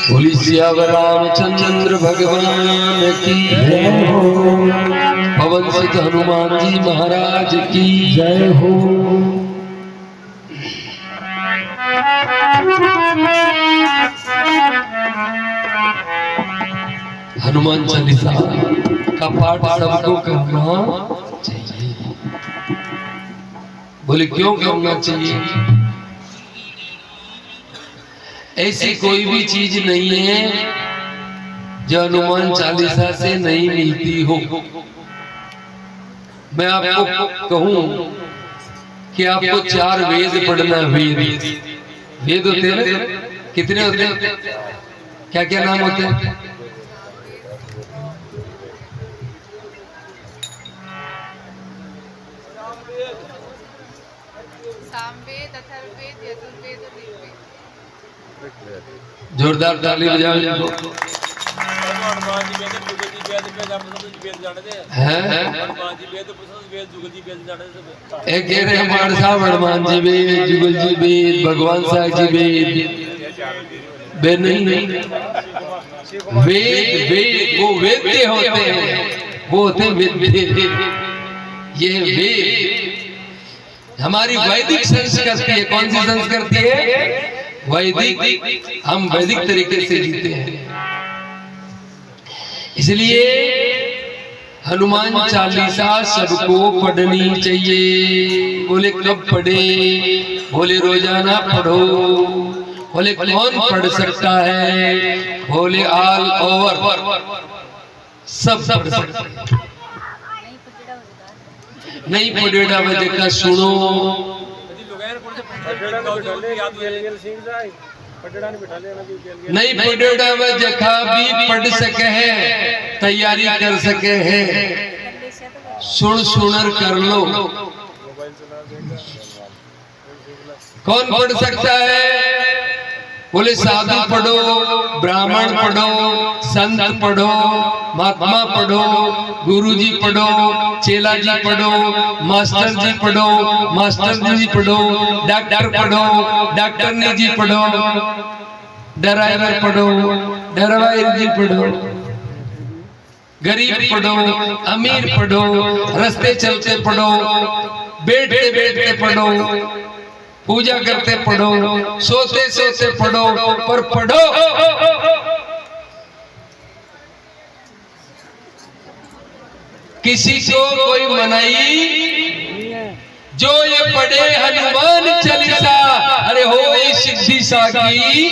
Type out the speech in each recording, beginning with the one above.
बोली सियावर रामचंद्र भगवान की जय हो। पवन सुत हनुमान जी महाराज की जय हो। हनुमान चालीसा का पाठ सबको करना चाहिए। बोले क्यों करना चाहिए? ऐसी कोई भी चीज नहीं है जो हनुमान चालीसा से नहीं मिलती हो। मैं आपको कहूं कि आपको 4 वेद पढ़ना। वेद होते हैं, कितने होते हैं? क्या क्या नाम होते हैं? सामवेद, अथर्ववेद, यजुर्वेद और ऋग्वेद। जोरदार ताली बजाओ इनको। एक कह रहे हमारे साहब हनुमान जी वेद, जुगल जी वेद, भगवान साहब जी वेद नहीं। वेद वेद वो वेद्य होते हैं, वो होते वेद्य। ये वेद हमारी वैदिक संस्कृति है। कौन सी संस्कृति है? वैदिक। हम वैदिक तरीके से जीते हैं। इसलिए हनुमान चालीसा सबको पढ़नी चाहिए। बोले कब पढ़े? बोले रोजाना पढ़ो। बोले कौन पढ़ सकता है? बोले ऑल ओवर सब पढ़ सकते हैं। नहीं पढ़ेगा वजह का सुनो। नहीं पढ़ेगा वजह का भी पढ़ सके है, तैयारी कर सके है। सुन सुनर कर लो। कौन पढ़ सकता है? बोले साधु पढ़ो, ब्राह्मण पढ़ो, संत पढ़ो, महात्मा पढ़ो, गुरुजी पढ़ो, चेला जी पढ़ो, मास्टर जी पढ़ो, मास्टर जी पढ़ो, डॉक्टर पढ़ो, डॉक्टर जी पढ़ो, ड्राइवर पढ़ो, ड्राइवर जी पढ़ो, गरीब पढ़ो, अमीर पढ़ो, रास्ते चलते पढ़ो, बैठते बैठते पढ़ो, पूजा करते पढ़ो, सोते सोते पढ़ो, पर पढ़ो। किसी को कोई मनाई जो ये पढ़े हनुमान चालीसा, अरे हो सिद्धि साकी।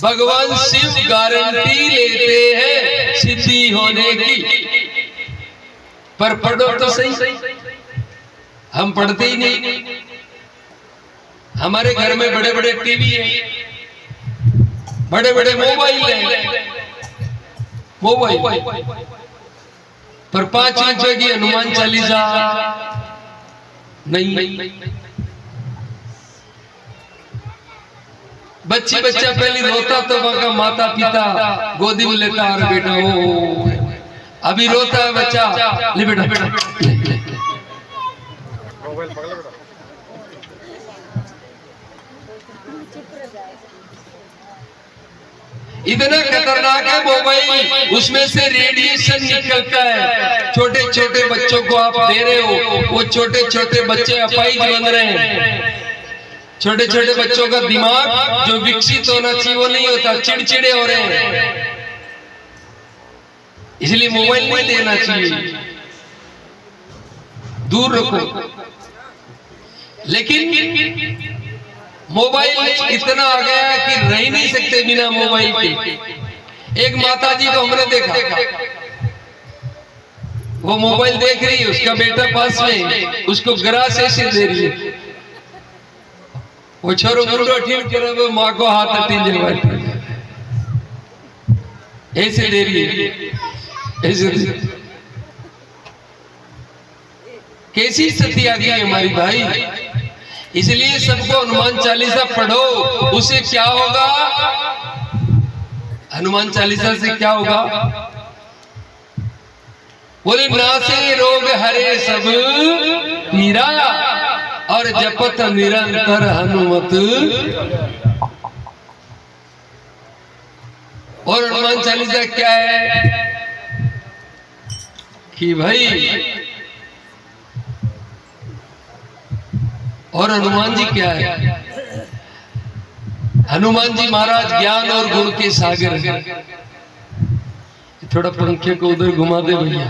भगवान शिव गारंटी लेते हैं सिद्धि होने की। पर पढ़ो तो सही। हम पढ़ते ही नहीं। हमारे घर में बड़े बड़े टीवी है, बड़े बड़े मोबाइल है, मोबाइल पर 5 रुपए की हनुमान चालीसा नहीं। बच्चा पहले रोता तो वहां माता पिता गोदी में लेता और बेटा ओ अभी रोता है बच्चा, ले बेटा मोबाइल पकड़ ले बेटा। इतना खतरनाक है मोबाइल, उसमें से रेडिएशन निकलता है। छोटे छोटे बच्चों को आप दे रहे हो, वो छोटे छोटे बच्चे अपाहिज बन रहे हैं। छोटे छोटे बच्चों का दिमाग जो विकसित होना चाहिए वो नहीं होता, चिड़चिड़े हो रहे हैं। इसलिए मोबाइल नहीं देना चाहिए, दूर रखो। लेकिन मोबाइल इतना आ गया है कि रह नहीं सकते बिना मोबाइल के। एक माता जी को हमने देखा, वो मोबाइल देख रही है, उसका बेटा पास में, उसको ग्रास ऐसे दे रही है। वो छोरो मुंडो ठीक करे, वो माँ को हाथ अटी ऐसे दे रही है, ऐसे। कैसी स्थिति आ गई हमारी भाई। इसलिए सबको हनुमान चालीसा पढ़ो। उसे क्या होगा? हनुमान चालीसा से क्या होगा? बोले नासे रोग हरे सब पीरा और जपत निरंतर हनुमत। और हनुमान चालीसा क्या है कि भाई, और हनुमान जी क्या है? हनुमान जी महाराज ज्ञान और गुण के सागर हैं। थोड़ा पंखे को उधर घुमा दे भैया।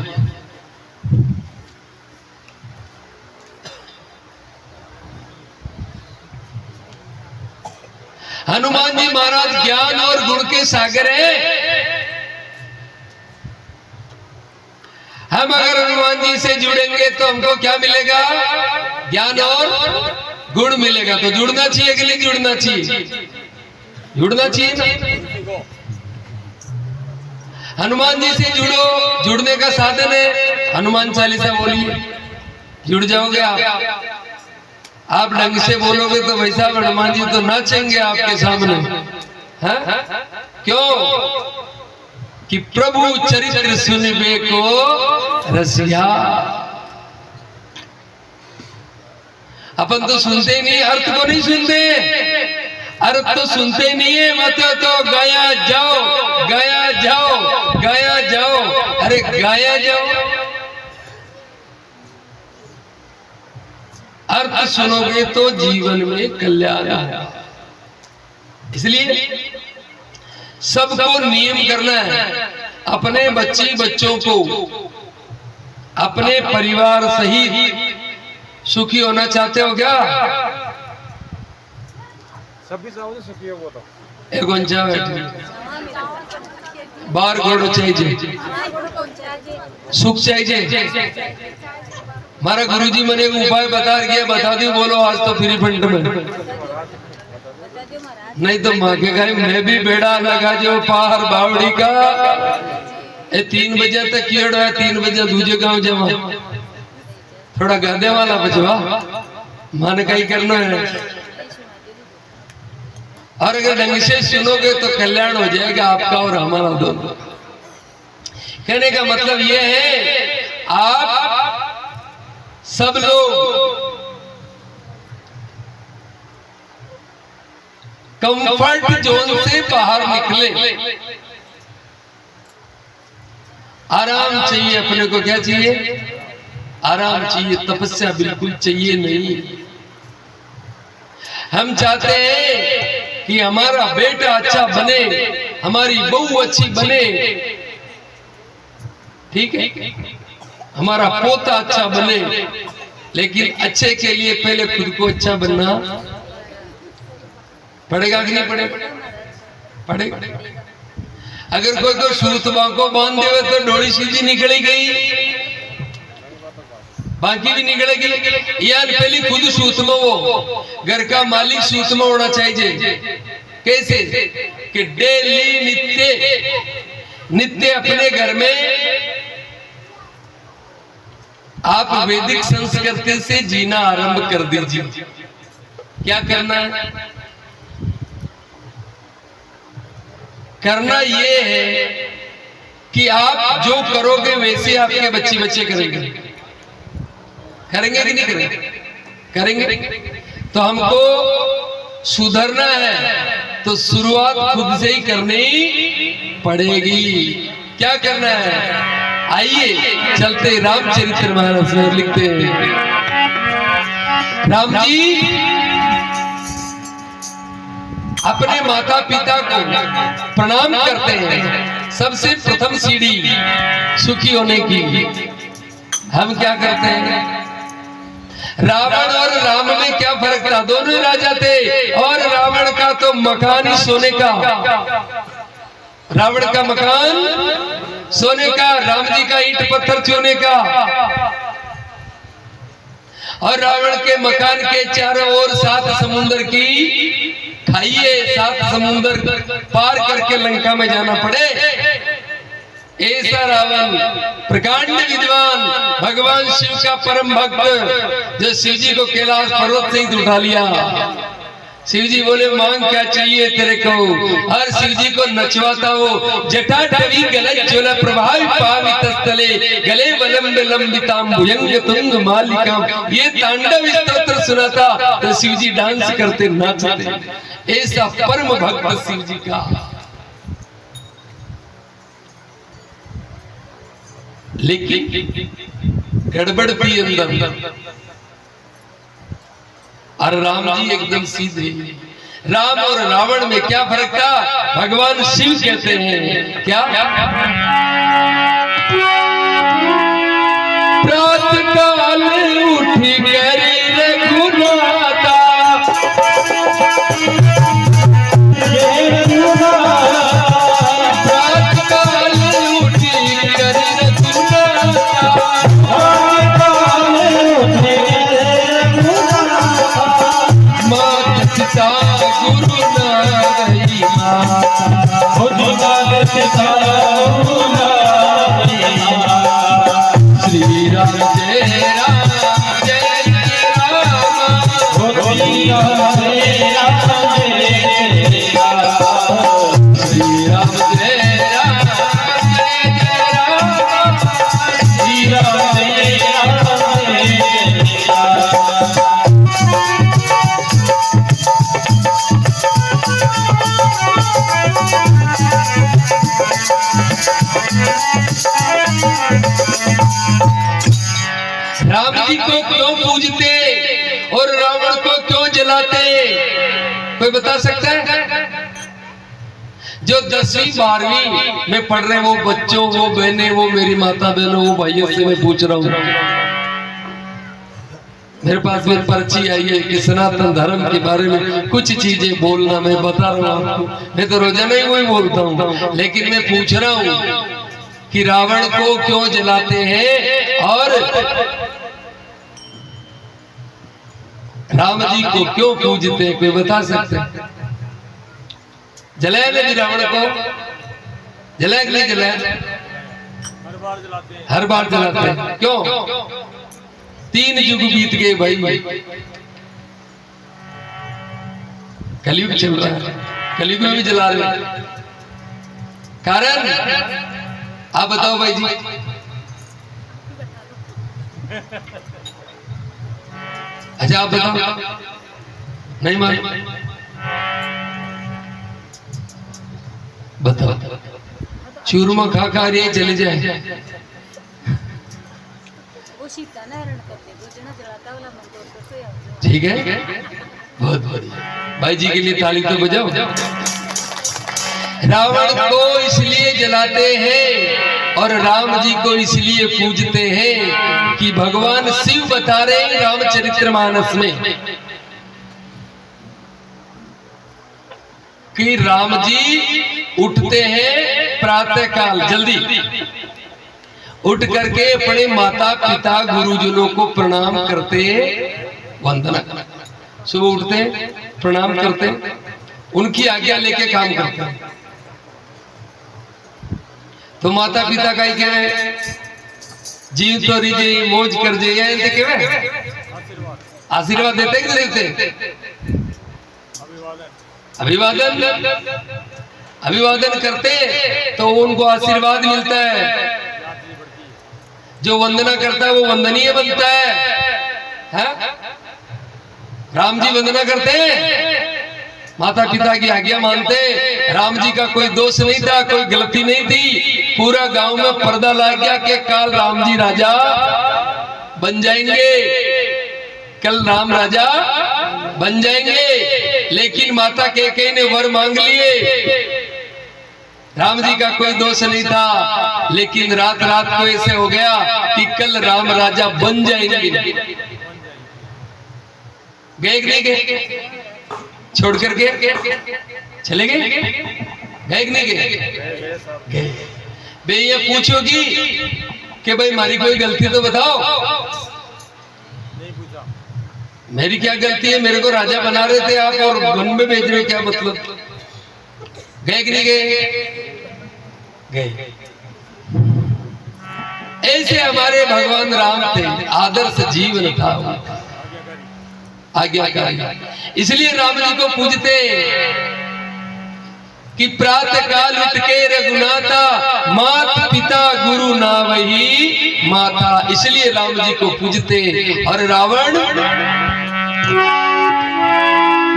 हनुमान जी महाराज ज्ञान और गुण के सागर हैं। हम अगर हनुमान जी से जुड़ेंगे तो हमको क्या मिलेगा? ज्ञान और गुण मिलेगा। तो जुड़ना चाहिए कि नहीं जुड़ना चाहिए? जुड़ना चाहिए। हनुमान जी से जुड़ो, जुड़ने का साधन है हनुमान चालीसा बोलिए, जुड़ जाओगे आप ढंग से बोलोगे तो भाई साहब हनुमान जी तो नाचेंगे आपके सामने। हाँ? क्यों? कि प्रभु चरित्र सुनबे को रसिया। अपन तो सुनते ही नहीं, अर्थ को नहीं सुनते, अर्थ तो सुनते नहीं है। मत तो गाया जाओ, गाया जाओ, गाया जाओ। अरे गाया जाओ, अर्थ सुनोगे तो जीवन में कल्याण है। इसलिए सबको नियम करना है। अपने बच्चों को अपने परिवार सहित सुखी होना चाहते हो क्या? सभी सुखी हो। वो तो एक गुंजा बैठे बार घोड़ो चाहिए, सुख चाहिए। हमारा गुरुजी मैंने एक उपाय बता दी, बोलो आज तो फ्री फंड में, नहीं तो मांगे गए मैं भी बेड़ा लगा जो पार बावड़ी का। 3 बजे तक कीड़ है, 3 बजे दूजे गांव जमा। थोड़ा गादे वाला बचवा मन का ही करना है। और अगर ढंग से सुनोगे तो कल्याण हो जाएगा आपका और हमारा दोनों। कहने का मतलब यह है आप सब लोग कंफर्ट जोन से बाहर निकले। आराम चाहिए अपने को। क्या चाहिए? आराम चाहिए। तपस्या बिल्कुल चाहिए नहीं। हम चाहते हैं कि हमारा बेटा अच्छा बने, हमारी बहू अच्छी बने, ठीक है, हमारा पोता अच्छा बने। लेकिन अच्छे के लिए पहले खुद को अच्छा बनना पड़ेगा कि नहीं पड़ेगा? पड़ेगा। अगर कोई को सूतबा को बांध देवे तो डोरी सीधी निकली गई, बाकी भी निकलेगी। यार पहले खुद सूतमा हो, घर का मालिक सूतमा होना चाहिए। कैसे? कि डेली नित्य अपने घर में आप वैदिक संस्कृति से जीना आरंभ कर दीजिए। क्या करना है? करना ये है कि आप जो करोगे वैसे आपके बच्चे करेंगे। करेंगे कि नहीं करेंगे? करेंगे। तो हमको सुधरना है तो शुरुआत खुद से ही करनी पड़ेगी। क्या करना है? आइए चलते रामचरितमानस में लिखते हैं, राम जी अपने माता पिता को प्रणाम करते हैं। सबसे प्रथम सीढ़ी सुखी होने की। हम क्या करते हैं? रावण और राम में क्या फर्क था? दोनों राजा थे और रावण का तो मकान ही सोने का। रावण का मकान सोने का, राम जी का ईंट पत्थर चूने का। और रावण के मकान के चारों ओर 7 समुंदर की खाइए, 7 समुंदर पार करके लंका में जाना पड़े। ऐसा रावण प्रकांड विद्वान, भगवान शिव का परम भक्त, जो शिव जी को कैलाश पर्वत से ही उठा लिया। शिव जी बोले मांग क्या चाहिए तेरे को? और शिव जी को नचवाता हो। जटाटवी गलत ज्वल प्रभावी पावितस्थले गले वलंब लंबिताम भुजंग तुंग मालिकाम। ये तांडव स्तोत्र सुनाता तो शिव जी डांस करते, नाचते। ऐसा परम भक्त शिव जी का। लेकिन गड़बड़ थी अंदर। और राम जी एकदम सीधे। राम और रावण में क्या फर्क था? भगवान शिव कहते हैं क्या? प्रातः काल उठी करी रघुनाथा, प्रातः काल उठी करी रघुनाथा, मात पिता गुरु नारी, श्री राम जय राम जय जय राम, श्री राम जय राम जय जय राम, श्री राम जय राम जय जय राम, श्री राम जय राम जय जय राम। राम जी को क्यों पूजते और रावण को क्यों जलाते? कोई बता सकता है? जो 10वीं 12वीं में पढ़ रहे वो बच्चों, वो बहनें, वो मेरी माता बहनों, वो भाइयों से मैं पूछ रहा हूँ। मेरे पास में पर्ची आई है कि सनातन धर्म के बारे में कुछ चीजें बोलना, मैं बता रहा हूँ आपको। मैं तो रोजाना ही वही बोलता हूँ, लेकिन मैं पूछ रहा हूँ कि रावण को क्यों जलाते हैं और राम जी को क्यों पूजते हैं? कोई बता सकते हैं? जलाया नहीं रावण को? जलाया कि नहीं जलाया? हर बार जलाते हैं। क्यों? 3 युग बीत गए भाई, कलयुग चल रहा है, कलयुग में भी जला रहे। कारण आप बताओ भाई जी। अच्छा आप बताओ। नहीं मान बताओ। चूरमा खा खा रही चले जाए। ठीक है, बहुत बढ़िया। भाई जी के लिए ताली तो बजाओ। रावण को इसलिए जलाते हैं और राम जी को इसलिए पूजते हैं कि भगवान शिव बता रहे हैं रामचरितमानस में कि राम जी उठते हैं प्रातः काल जल्दी, उठ करके अपने माता पिता गुरुजनों को प्रणाम करते, वंदना, सुबह उठते प्रणाम करते, उनकी आज्ञा लेके काम करते हैं। तो माता पिता का ही क्या है? जीव तो रिजे मौज कर जाइए, आशीर्वाद देते कि नहीं देते? अभिवादन अभिवादन करते तो उनको आशीर्वाद मिलता है। जो वंदना करता है वो वंदनीय बनता है? राम जी वंदना करते हैं, माता पिता की आज्ञा मानते। राम जी का कोई दोष नहीं था, कोई गलती नहीं थी। पूरा गांव में पर्दा लग गया कि कल राम जी राजा बन जाएंगे, कल राम राजा बन जाएंगे। लेकिन माता के ने वर मांग लिए। राम जी का कोई दोष नहीं था, लेकिन रात रात को ऐसे हो गया कि कल राम राजा बन जाएंगे। गए नहीं गए? छोड़ करके चले गए? गए नहीं गए? बे ये पूछोगी कि भाई हमारी कोई गलती तो बताओ। मेरी क्या गलती है? मेरे को राजा बना रहे थे आप और वन में भेज रहे, क्या मतलब? गए कि नहीं गए? गए। ऐसे हमारे भगवान राम थे, आदर्श जीवन था, आज्ञाकारी। इसलिए राम जी को पूजते कि प्रातः काल उठ के रघुनाथा, माता पिता गुरु ना वही माता। इसलिए राम जी को पूजते। और रावण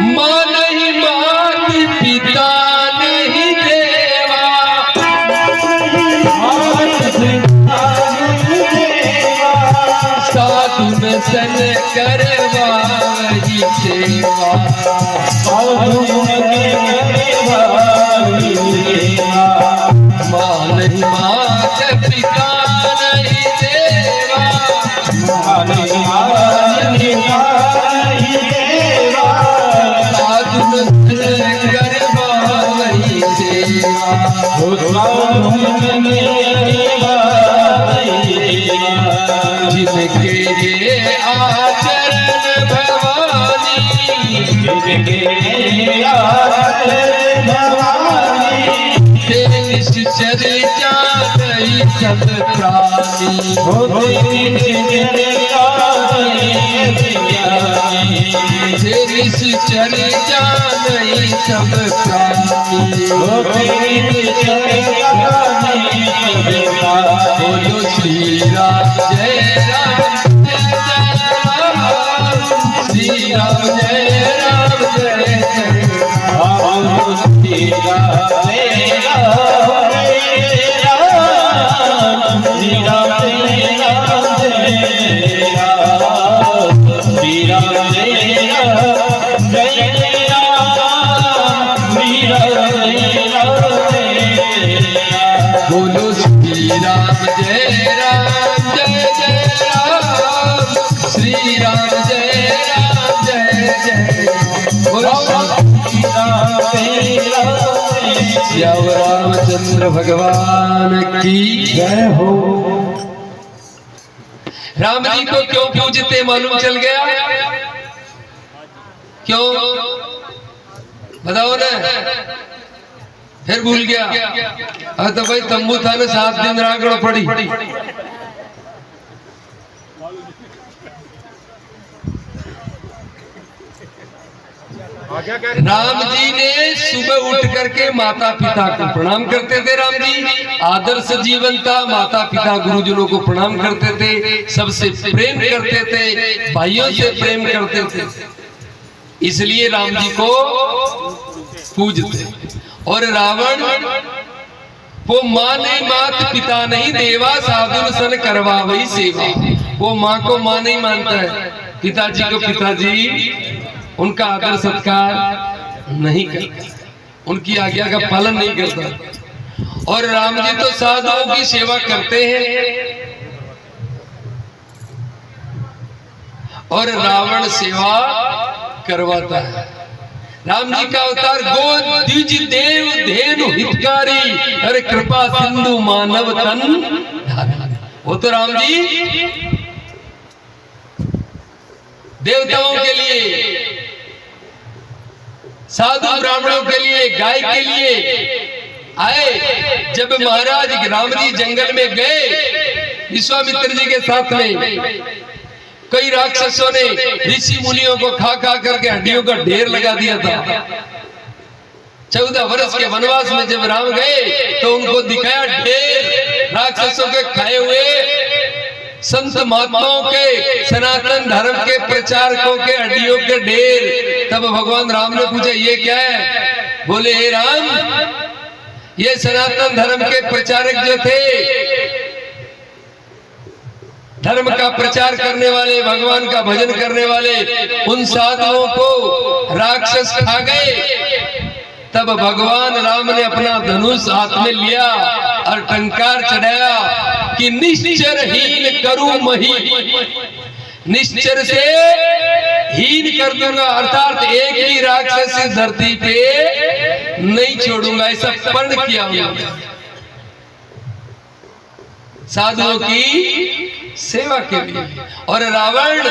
मां नहीं, मात पिता नहीं देवा, जिनके ये आचरण भवानी, तेरी चर्चा नहीं सब प्राणी, तेरी चर्चा नहीं सब प्राणी। बोलो श्री राम जय राम जय राम, श्री राम जय राम जय बोलो श्री राम जय राम जय जय राम, श्री राम जय राम जय जय। बोलो श्याम रामचंद्र भगवान की जय हो। राम जी को क्यों पूजते मालूम चल गया? क्यों बताओ ना, फिर भूल गया। अब तो भाई तंबू था ना 7 दिन रागड़ पड़ी। राम जी ने सुबह उठ करके माता पिता को प्रणाम करते थे। राम जी आदर्श जीवन था, माता पिता गुरुजनों को प्रणाम करते थे, सबसे प्रेम करते थे, भाइयों से प्रेम करते थे, इसलिए राम जी को पूजते। और रावण वो माँ नहीं, मात पिता नहीं, देवा साधुन सन करवा वही सेवा। वो माँ को माँ नहीं मानता है, पिताजी को पिताजी, उनका आदर सत्कार नहीं करता, उनकी आज्ञा का पालन नहीं करता। और राम जी तो साधुओं की सेवा करते हैं और रावण सेवा करवाता है। राम जी का अवतार गो द्विज देव धेनु हितकारी, अरे कृपा सिंधु मानव तन धारा। वो तो राम जी देवताओं के लिए, साधु ब्राह्मणों के लिए, गाय के लिए आए। जब महाराज राम जी जंगल में गए विश्वामित्र जी के साथ में, कई राक्षसों ने ऋषि मुनियों को खा खा करके हड्डियों का ढेर लगा दिया था। 14 वर्ष के वनवास में जब राम गए तो उनको दिखाया ढेर राक्षसों के खाए हुए, संत महात्माओं के, सनातन धर्म के प्रचारकों के हड्डियों के ढेर। तब भगवान राम ने पूछा ये क्या है? बोले हे राम, ये सनातन धर्म के प्रचारक जो थे, धर्म का प्रचार करने वाले, भगवान का भजन करने वाले, उन साधुओं को राक्षस खा गए। तब भगवान राम ने अपना धनुष हाथ में लिया और टंकार चढ़ाया कि निश्चर हीन करूं मही, निश्चर से हीन कर दूंगा, अर्थात एक भी राक्षस इस धरती पे नहीं छोड़ूंगा, ऐसा प्रण किया उन्होंने साधुओं की सेवा के लिए। और रावण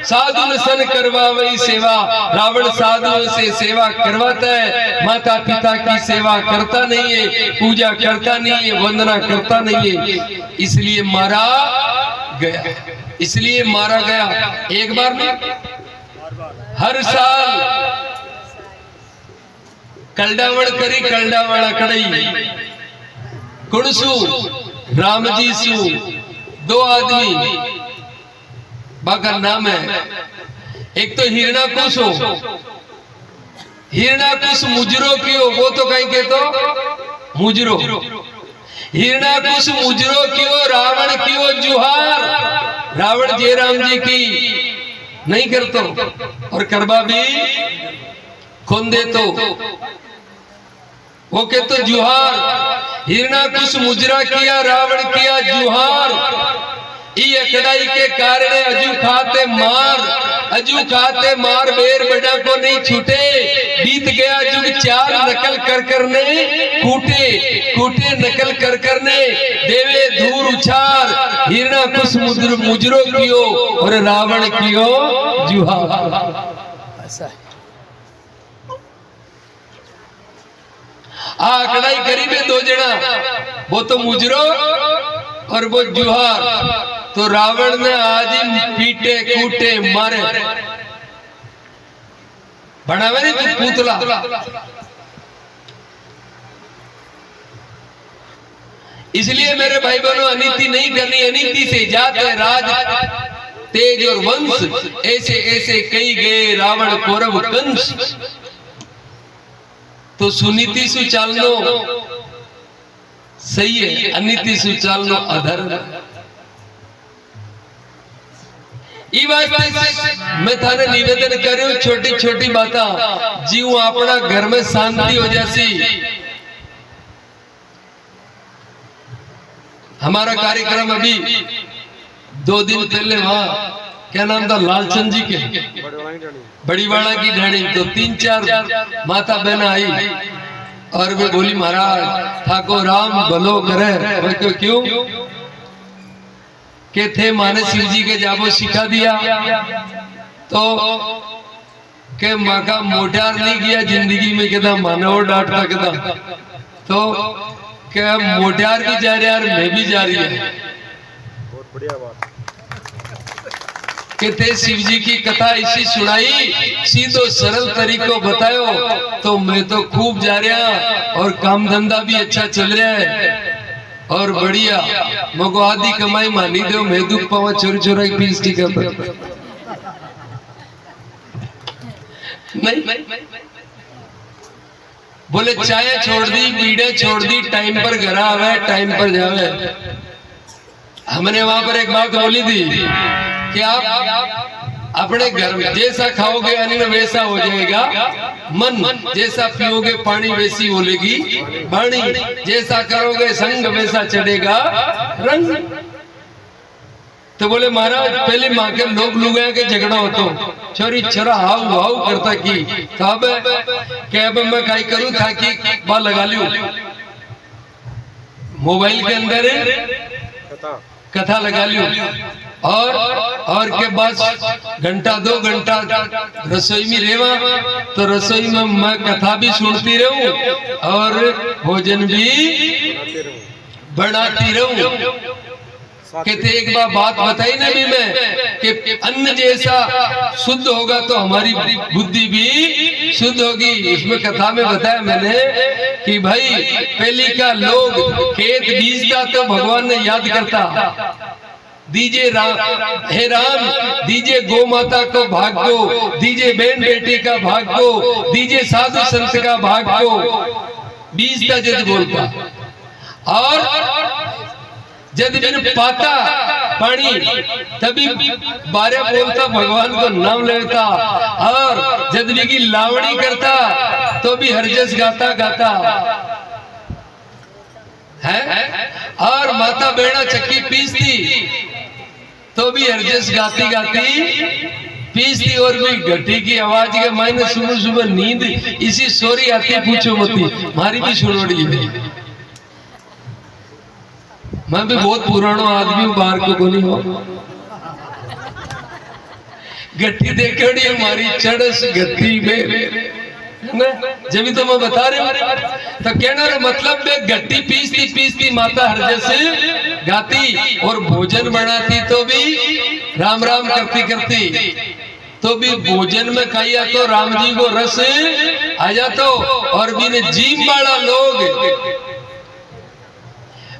साधु सन करवा वही सेवा, रावण साधुओं से सेवा करवाता है, माता पिता की सेवा करता नहीं है, पूजा करता नहीं है, वंदना करता नहीं है, इसलिए मारा गया, इसलिए मारा गया। एक बार में हर साल कलडावण करी, कलडावण अकड़ई, कुणसू राम जी सु, 2 आदमी बाका नाम है। एक तो हिरणाकुश हो, हिरणाकुश मुजरो क्यों, वो तो कहीं के तो मुजरो, हिरणाकुश मुजरो क्यों, रावण क्यों जुहार। रावण जय राम जी की नहीं करतो और करबा भी खोन दे तो वो के तो जुहार। हिरणाकुश मुजरा किया, रावण किया जुहार। ई अकड़ाई के कारण अजू खाते मार, अजू खाते मार, बेर बड़ा को नहीं छूटे। बीत गया जुग 4 नकल कर करने कूटे कूटे नकल कर करने देवे दूर उछार हिरणा कुछ मुजरो कियो और रावण कियो जुहार। ऐसा है। कड़ाई करी में दो जना, वो तो मुजरो और वो जुहार। तो रावण ने आज ही पीटे कूटे मारे बनावे नहीं तो पुतला। इसलिए मेरे भाई बहनों अनीति नहीं करनी, अनीति से जात है राज तेज और वंश, ऐसे ऐसे कई गए रावण कौरव कंस। तो सुनीति सु चालनो सही है, अनीति सु चालनो अधर्म। ई वास्ते मैं थाने निवेदन करूं, छोटी छोटी बाता जीव अपना घर में शांति हो जासी। हमारा कार्यक्रम अभी 2 दिन पहले वहां क्या नाम था लालचंद जी के बड़ीवाड़ा की ढाणी, तो 3-4 माता बहन आई और वे बोली महाराज ठाकुर राम भलो करे। क्यों के थे माने शिव जी के जाबो सिखा दिया तो के माँ का मोटार नहीं किया जिंदगी में, कहता मानव डांटता कहता तो क्या मोटार भी जा रहा है मैं भी जा रही है। बहुत बढ़िया बात। कहते शिव जी की कथा इसी सुनाई, सीधो सरल तरीको बतायो तो मैं तो खूब जा रहा और काम धंधा भी अच्छा चल रहा है और बढ़िया। मको आदि कमाई मानी दो, मैं दुख पावा चोरी चोरा की फीस टीका पर नहीं। बोले चाय छोड़ दी, बीड़े छोड़ दी, टाइम पर घर आवे टाइम पर जावे। हमने वहां पर एक बात बोली थी कि आप अपने घर में जैसा खाओगे अन्न वैसा हो जाएगा मन, जैसा पियोगे पानी वैसी बोलेगी वाणी, जैसा करोगे संग वैसा चढ़ेगा रंग। तो बोले महाराज पहले माँ के लोग लुगाया के झगड़ा होतो, छोरी छोरा हाउ हाउ करता की, तो अब कैब मैं काई करूं था कि बात लगा लियो मोबाइल के अंदर कथा लगा लियो और के बाद घंटा 2 घंटा रसोई में रेवा, तो रसोई में मैं कथा भी सुनती रहूं और भोजन भी बनाती रहूं। कहते एक बार बात बताई ना भी मैं कि अन्न जैसा शुद्ध होगा तो हमारी बुद्धि भी शुद्ध होगी। इसमें कथा में बताया मैंने कि भाई पहली का लोग खेत बीजता तो भगवान ने याद करता, दीजिए राम हे राम, दीजिए गौ माता को भाग को, दीजिए बहन बेटी का भाग को, दीजिए साधु संत का भाग को, बीजता जद बोलता। और जब दिन पाता पानी तभी 12 बोलता भगवान को नाम लेता, और जब की लावणी करता तो भी हरजस गाता गाता है, और माता बेड़ा चक्की पीसती तो भी हरजस गाती गाती पीसती, और भी घटी की आवाज के मायने सुबह सुबह नींद इसी सोरी आती पूछो मती, हमारी भी सुनोड़ी है। मैं भी बहुत पुराना आदमी हूँ, बाहर को बोली हो गट्टी देखड़ी हमारी चढ़स गट्टी में जब तो मैं बता रही हूँ। तो कहना मतलब में गट्टी पीसती पीसती माता हरजस गाती और भोजन बनाती तो भी राम राम करती करती तो भी भोजन में खाया तो राम जी को रस आ जातो, और भी ने जीव वाला लोग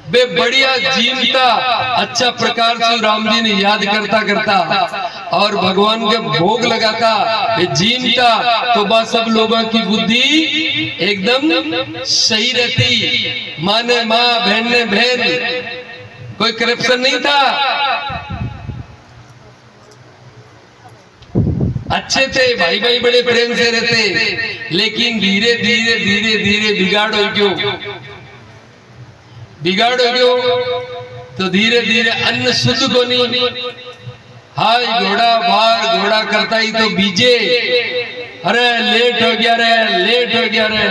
बे बढ़िया जीवता अच्छा प्रकार से राम जी ने याद करता करता और भगवान के भोग लगाता जीवता, तो बस सब लोगों की बुद्धि एकदम सही रहती। माँ ने माँ, बहन ने बहन, कोई करप्शन नहीं था, अच्छे थे, भाई भाई बड़े प्रेम से रहते। लेकिन धीरे धीरे धीरे धीरे बिगाड़ हो क्यों, बिगाड़ हो गयो तो धीरे धीरे अन्न शुद्ध को नहीं। हाय घोड़ा बार घोड़ा करता ही तो बीजे, अरे लेट हो गया रे, लेट हो गया रे,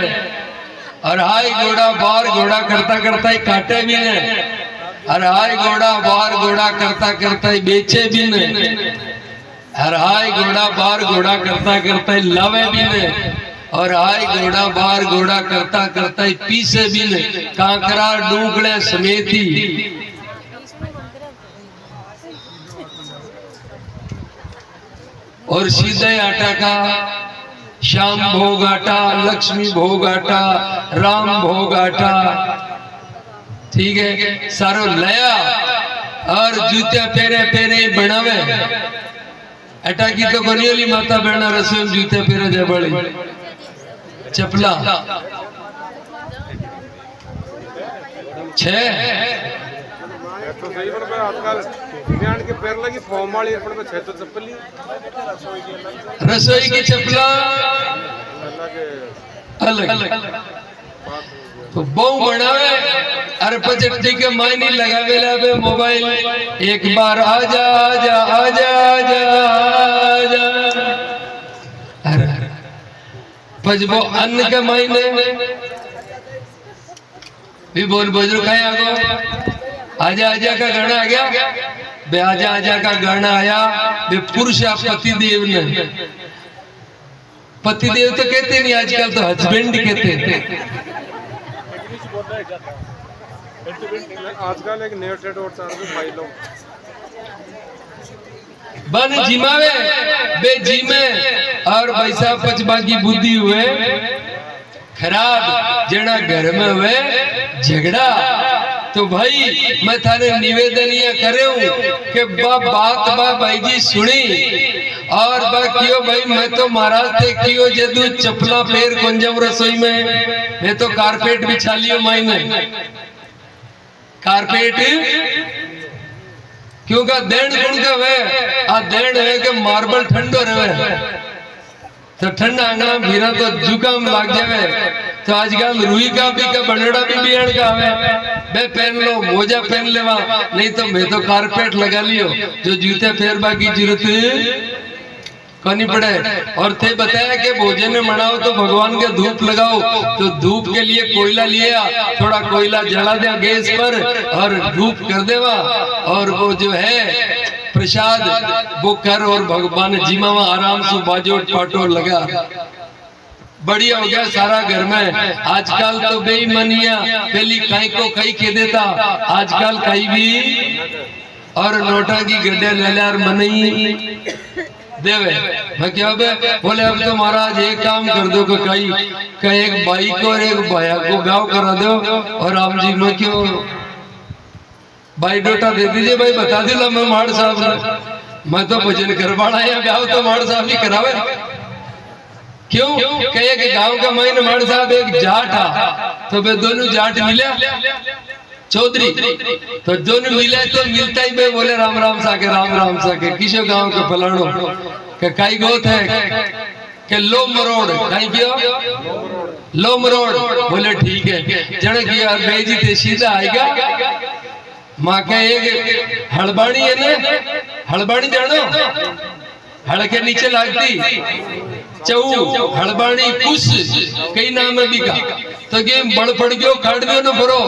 और हाय घोड़ा बार घोड़ा करता करता ही काटे भी ने, और हाय घोड़ा बार घोड़ा करता करता ही बेचे भी ने, और हाय घोड़ा बार घोड़ा करता करता ही लावे भी ने, और हाय घोड़ा बार घोड़ा करता करता ही पीसे भी ने, कांकरा डूंगड़े समेती। और सीधे आटा का श्याम भोग आटा, लक्ष्मी भोग आटा, राम भोग आटा, ठीक है, सारो लया और जूते पेरे पेरे बनावे। अटा की तो कोनियोली माता बहना रसोई जूते पेरे दे बड़ी चपला छे तो सही पर मैं आजकल बयान के पैर लगी फॉर्म वाली पर मैं छह तो चप्पल ली रसोई की चपला अलग अलग तो बहु बनावे अरे पचट्टी के मायने लगावे लावे मोबाइल एक बार आजा आजा आजा आजा आजा अरे पजबो अन्न के मायने भी बोल बुजुर्ग है आगो आजा आजा का गाना आ गया बे आजा आजा का गाना आया बे पुरुष पति देव ने पति देव तो कहते नहीं आजकल तो हस्बैंड कहते हैं आजकल एक नया ट्रेड और चार को फाइलों बन जिमावे बे जिमे और पैसा पचबा की बुद्धि हुए खराब जेना घर में हुए झगड़ा तो भाई मैं थाने निवेदन ये करे हूँ कि बात भाई जी सुनी और क्यों भाई मैं तो महाराज थे क्यों जदू चपला पैर कुंजम रसोई में मैं तो कारपेट बिछा लियो मायने कारपेट क्यों का देन गुण का वे आ देन है कि मार्बल ठंडो रहे तो ठंडा अंगना भीरा तो जुकाम लाग जावे तो आजकल रुई का भी का बनेड़ा भी बियण का हवे बे पहन लो मोजा पहन लेवा नहीं तो मैं तो कारपेट लगा लियो जो जूते फेरबा की जरूरत करनी पड़े और थे बताया कि भोजन में मनाओ तो भगवान के धूप लगाओ तो धूप के लिए कोयला लिया थोड़ा कोयला जला दिया गैस पर और धूप कर देवा और वो जो है प्रसाद वो कर और भगवान जिमावा आराम से बाजो पाटो लगा बढ़िया हो गया सारा घर में। आजकल तो बेईमानियां पहली कहीं को कहीं के देता आजकल कहीं भी और नोटा की गड्ढे ललार बनई देवे मैं क्या बोले अब तो महाराज एक काम कर दो कि कहीं एक भाई को और एक भैया को ब्याह करा दो और राम जी में क्यों भाई डोटा दे दीजिए भाई बता दिला मैं माड़ साहब ने मैं तो भजन करवाना है ब्याह तो माड़ साहब ही करावे क्यों कहे कि गांव का माइन माड़ साहब एक जाट था तो वे दोनों जाट मिले चौधरी तो दोनों मिले तो मिलता ही बे बोले राम राम सा के किसो गांव के फलाणो के काई गोत है के लो मरोड़ काई क्यों लो मरोड़ बोले ठीक है जण की यार बेजी ते सीधा आएगा मां के एक हड़बाणी है ना हड़बाणी जानो हड़ के नीचे लागती चऊ हड़बाणी कुछ कई नाम है बिका तो गेम बड़ पड़ गयो काट दियो न भरो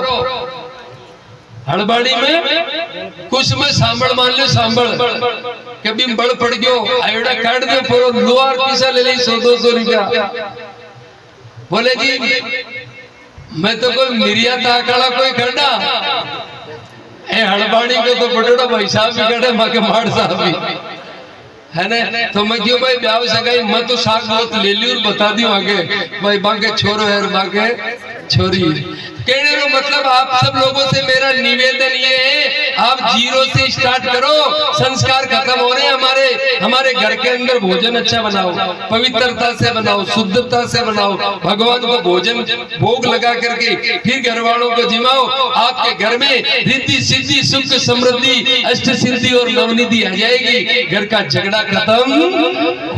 हड़बाड़ी में कुछ में सांभल मान लो सांभल कभी बड़ पड़ गयो आयोड़ा काट दियो पूरा लोहार पीसा ले ली 100-200 रुपया बोले जी मैं तो कोई मिरिया ताकड़ा कोई खड़ा ए हड़बाड़ी को तो बड़ोड़ा भाई साहब भी खड़े माँ के माड़ साहब भी है ना तो मैं क्यों भाई ब्याह सगाई मैं तो साग बहुत ले ली और बता दी आगे भाई बाके छोरो है बाके छोरी कहने का मतलब आप सब लोगों से मेरा निवेदन ये है आप जीरो से स्टार्ट करो संस्कार खत्म हो रहे हैं हमारे घर के अंदर भोजन अच्छा बनाओ पवित्रता से बनाओ शुद्धता से बनाओ भगवान को भोजन भोग लगा करके फिर घर वालों को जिमाओ आपके घर में रिद्धि सिद्धि सुख समृद्धि अष्ट सिद्धि और नवनिधि आ जाएगी घर का झगड़ा खत्म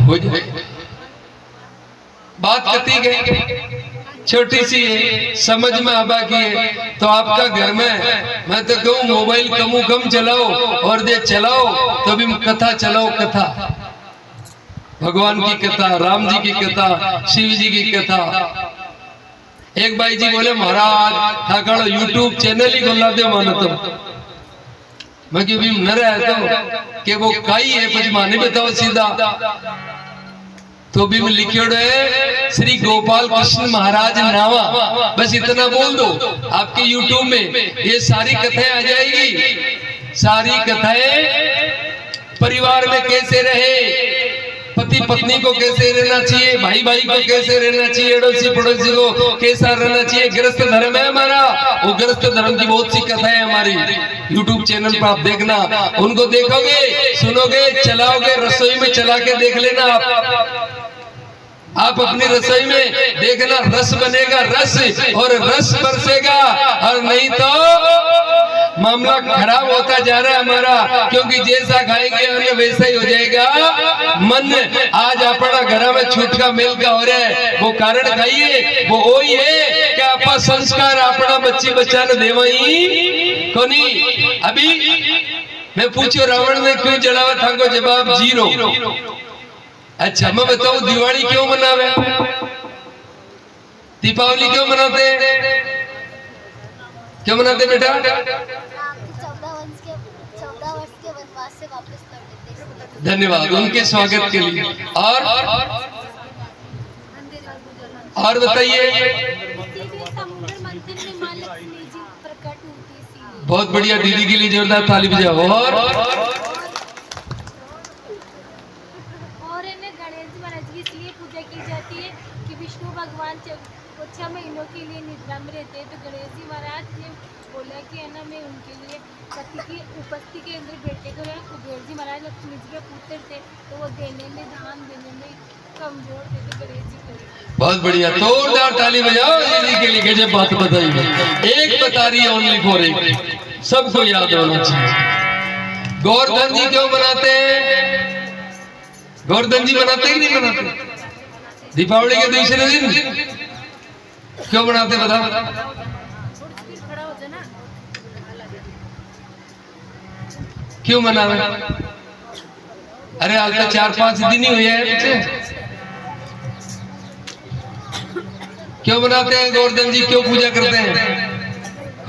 हो जाएगा। बात कती गई छोटी सी है समझ में आबा की है तो आपका घर में मैं तो कहूँ मोबाइल कम चलाओ और जे चलाओ तो भी कथा चलाओ कथा भगवान की कथा राम जी की कथा शिव जी की कथा एक भाई जी बोले महाराज ठाकड़ यूट्यूब चैनल ही खोला दे मानो तुम। मैं कि भी न रहा तो कि वो काई है कुछ माने बताओ सीधा। तो भी में लिखियोड़ है श्री गोपाल कृष्ण महाराज नावा, बस इतना बोल दो आपके यूट्यूब में ये सारी कथाएं आ जाएगी। सारी कथाएं परिवार में कैसे रहे, पति पत्नी को कैसे रहना चाहिए, भाई भाई को कैसे रहना चाहिए, अड़ोसी पड़ोसी को कैसा रहना चाहिए। गृहस्थ धर्म है हमारा, वो गृहस्थ धर्म की बहुत सी कथाएं हमारी यूट्यूब चैनल पर आप देखना। उनको देखोगे, सुनोगे, चलाओगे, रसोई में चला के देख लेना। आप अपनी रसोई में देखना, रस बनेगा रस, और रस बरसेगा, और नहीं तो मामला खराब होता जा रहा है हमारा। क्योंकि जैसा खाएंगे अन्न वैसा ही हो जाएगा। मन आज अपना घर में छूटका मेल का हो रहा है, वो कारण खाइए वो वही है कि आपका संस्कार अपना बच्ची बच्चा ने देवाई कोनी। अभी मैं पूछो रावण ने क्यों जलावा था, को जवाब जीरो। अच्छा मैं बताऊं दिवाली क्यों मनावे, दीपावली क्यों मनाते, क्यों मनाते बेटा? 14 वर्ष के वनवास से वापस लौटे थे। धन्यवाद उनके स्वागत के लिए। और बताइए। समुद्र मंथन में मां लक्ष्मी जी प्रकट होती थी। बहुत बढ़िया, दीदी के लिए जोरदार ताली बजाओ। और इन्हें गणेश जी महाराज की इसलिए पूजा की जाती है कि विष्णु भगवान 6 महीनों के लिए निद्रा में रहते हैं। तो गणेश जी महाराज ने बोला कि है ना मैं उनके लिए पति की उपस्थिति के अंदर बैठे थे। कुबेर जी महाराज लक्ष्मी जी के पुत्र थे, तो वो देने में दान देने में कमजोर थे, तो गणेश जी को। बहुत बढ़िया, जोरदार ताली बजाओ दीदी के लिए। गजब बात बताई, एक बता रही है ओनली फॉर एक, सबको याद होना चाहिए। गोवर्धन जी क्यों बनाते हैं? गोवर्धन जी बनाते हैं कि नहीं बनाते? दीपावली के दूसरे दिन क्यों बनाते बता? क्यों मनावे? अरे आज तक 4-5 दिन ही हुए हैं। क्यों बनाते हैं गोवर्धन जी, क्यों पूजा करते हैं?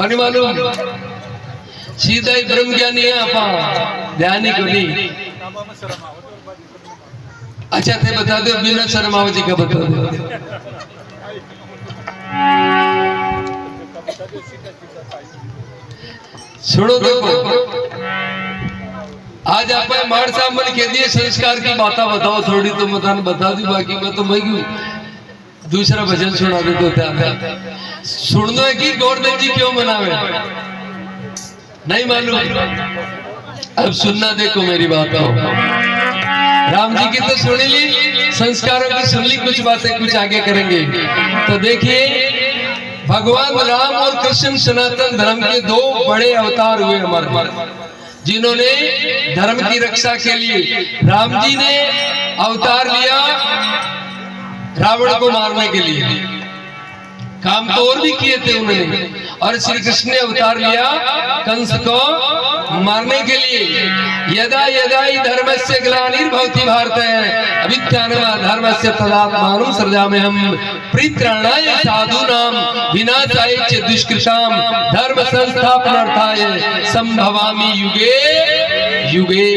नहीं मालूम? सीधा ही ब्रह्म ज्ञानी है आपा, ध्यानी को नहीं। अच्छा थे बता दो, बिना शर्माओ जी का बता दो। सुनो देखो, आज आप मार साहब मैंने कह दिए संस्कार की बातें बताओ थोड़ी, तो मैं बता दी, बाकी मैं तो मैं क्यों दूसरा भजन सुना दे तो सुनना है कि गोवर्धन जी क्यों मनावे, नहीं मालूम? अब सुनना, देखो मेरी बात आओ। राम जी की तो सुन ली, संस्कारों की सुन ली, कुछ बातें कुछ आगे करेंगे। तो देखिए भगवान राम और कृष्ण सनातन धर्म के 2 बड़े अवतार हुए हमारे, जिन्होंने धर्म की रक्षा के लिए। राम जी ने अवतार लिया रावण को मारने के लिए, काम तो और भी किए थे उन्होंने, और श्री कृष्ण ने अवतार लिया कंस को मारने के लिए। यदा यदा ही धर्मस्य ग्लानिर्भवति भारत अभिज्ञानधर्मस्य तदात्मानं सृजाम्यहम् परित्राणाय साधूनां विनाशाय च दुष्कृतां धर्म संस्थापनार्थाय संभवामि युगे युगे।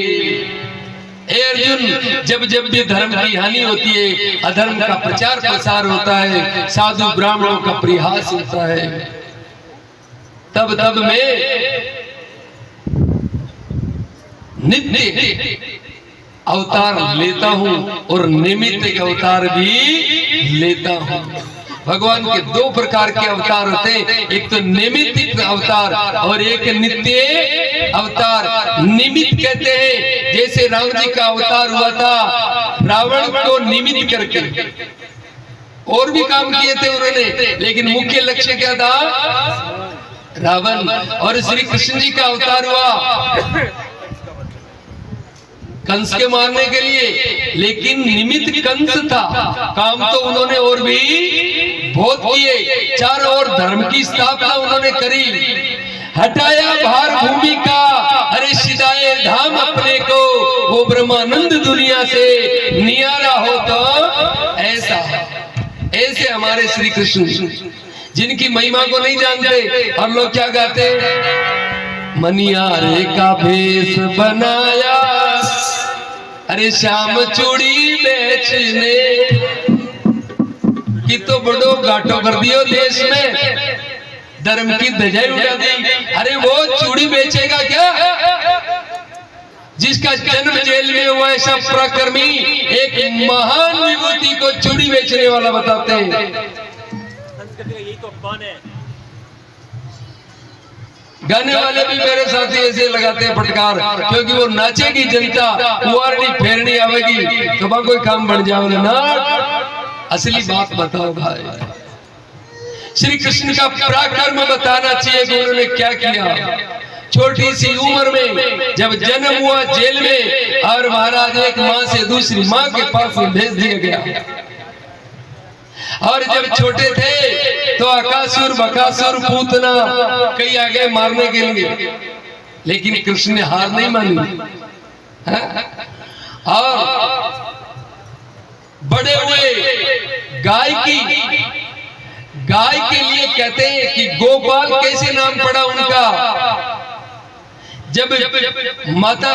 हे अर्जुन, जब जब भी धर्म की हानि होती है, अधर्म का प्रचार प्रसार होता है, साधु ब्राह्मणों का परिहास होता है, तब तब मैं नित्य अवतार लेता हूं और निमित्त अवतार भी लेता हूं। भगवान के 2 प्रकार के अवतार होते हैं, एक तो निमित्त अवतार और एक नित्य अवतार। निमित्त कहते हैं जैसे राम जी का अवतार हुआ था रावण को निमित्त करके, और भी काम किए थे उन्होंने, लेकिन मुख्य लक्ष्य क्या था? रावण। और श्री कृष्ण जी का अवतार हुआ कंस के मारने के लिए, लेकिन निमित्त कंस था, काम तो उन्होंने और भी बहुत किए। चारों ओर धर्म की स्थापना उन्होंने करी, हटाया भार भूमि का, अरे सिदाए धाम अपने को, वो ब्रह्मानंद दुनिया से नियारा हो तो ऐसा। ऐसे हमारे श्री कृष्ण जिनकी महिमा को नहीं जानते। और लोग क्या गाते, मनियारे का भेष बनाया, अरे श्याम चूड़ी बेचने की, तो बड़ो घाटो कर दियो देश में, धर्म की ध्वजा उड़ा दी। अरे वो चूड़ी बेचेगा क्या, जिसका जन्म जेल में हुआ, ऐसा पराक्रमी एक महान विभूति को चूड़ी बेचने वाला बताते हैं। यही तो कौन है? गाने वाले भी मेरे साथी ऐसे लगाते हैं फटकार, क्योंकि वो नाचेगी जनता, कुंवारनी फेरनी आवेगी तो कोई काम बढ़ जाओगे ना। असली बात बताओ भाई, श्री कृष्ण का पराक्रम बताना चाहिए कि उन्होंने क्या किया। छोटी सी उम्र में जब जन्म हुआ जेल में, और महाराज एक माँ से दूसरी माँ के पास में भेज दिया गया। और जब छोटे थे तो अकासुर बकासुर पूतना कई आ गए मारने के लिए, लेकिन कृष्ण ने हार नहीं मानी। और बड़े हुए गाय के लिए कहते हैं कि गोपाल कैसे नाम पड़ा उनका, जब माता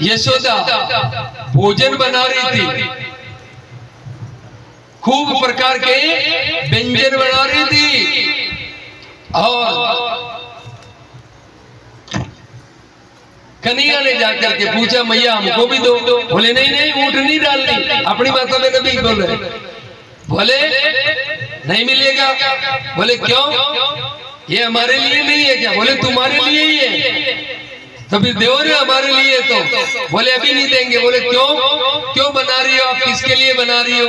यशोदा भोजन बना रही थी, खूब प्रकार के व्यंजन बना रही थी, और कन्हैया ने जाकर के पूछा मैया हमको भी दो। बोले नहीं नहीं, ऊँट नहीं डालनी। अपनी माता में नबी बोले, बोले नहीं मिलेगा। बोले क्यों, ये हमारे लिए नहीं है क्या? बोले तुम्हारे लिए ही है। तो फिर देव ने हमारे लिए, तो बोले अभी नहीं देंगे। बोले क्यों, क्यों बना रही हो आप, किसके लिए बना रही हो?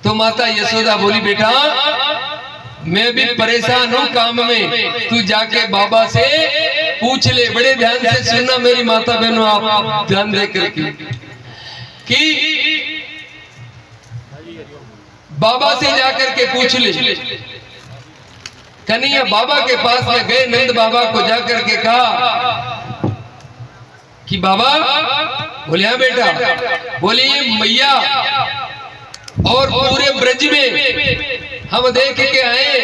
तो माता यशोदा बोली बेटा मैं भी परेशान हूँ काम में, तू जाके बाबा से पूछ ले। बड़े ध्यान से सुनना मेरी माता बहनों, आप ध्यान दे करके कि बाबा से जाकर के पूछ ले। कन्हैया बाबा के पास में गए, नंद बाबा को जाकर के कहा कि बाबा। बोले हाँ बेटा। बोले ये मैया और पूरे ब्रज में हम देख के आए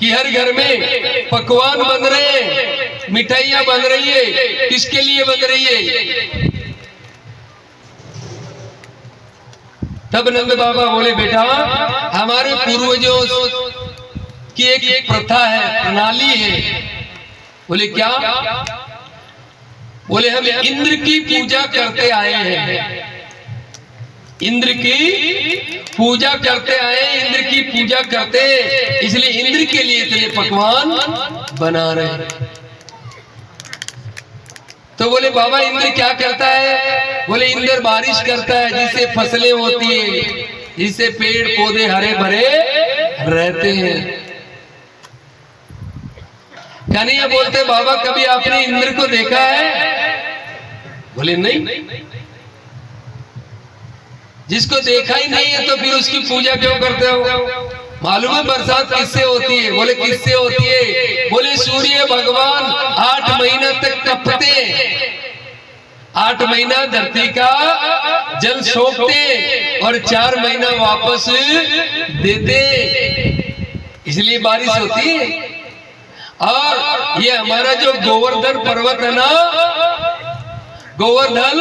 कि हर घर में पकवान बन रहे हैं, मिठाइयां बन रही है, किसके लिए बन रही है? तब नंद बाबा बोले बेटा हमारे पूर्वजों की एक प्रथा है, प्रणाली है। बोले क्या? बोले हम इंद्र की पूजा करते आए हैं, इंद्र की पूजा करते आए, इंद्र की पूजा करते, इसलिए इंद्र के लिए इतने पकवान बना रहे हैं। तो बोले बाबा इंद्र क्या करता है? बोले इंद्र बारिश करता है, जिससे फसलें होती है, जिससे पेड़ पौधे हरे भरे रहते हैं। कन्हैया बोलते बाबा कभी आपने इंद्र को देखा है? बोले नहीं। जिसको देखा ही नहीं है तो फिर उसकी पूजा क्यों करते हो? मालूम है बरसात किससे होती है? बोले किससे होती है? बोले सूर्य भगवान 8 महीना तक तपते, 8 महीना धरती का जल सोखते और 4 महीना वापस देते, इसलिए बारिश होती है। और ये हमारा जो गोवर्धन पर्वत है ना, गोवर्धन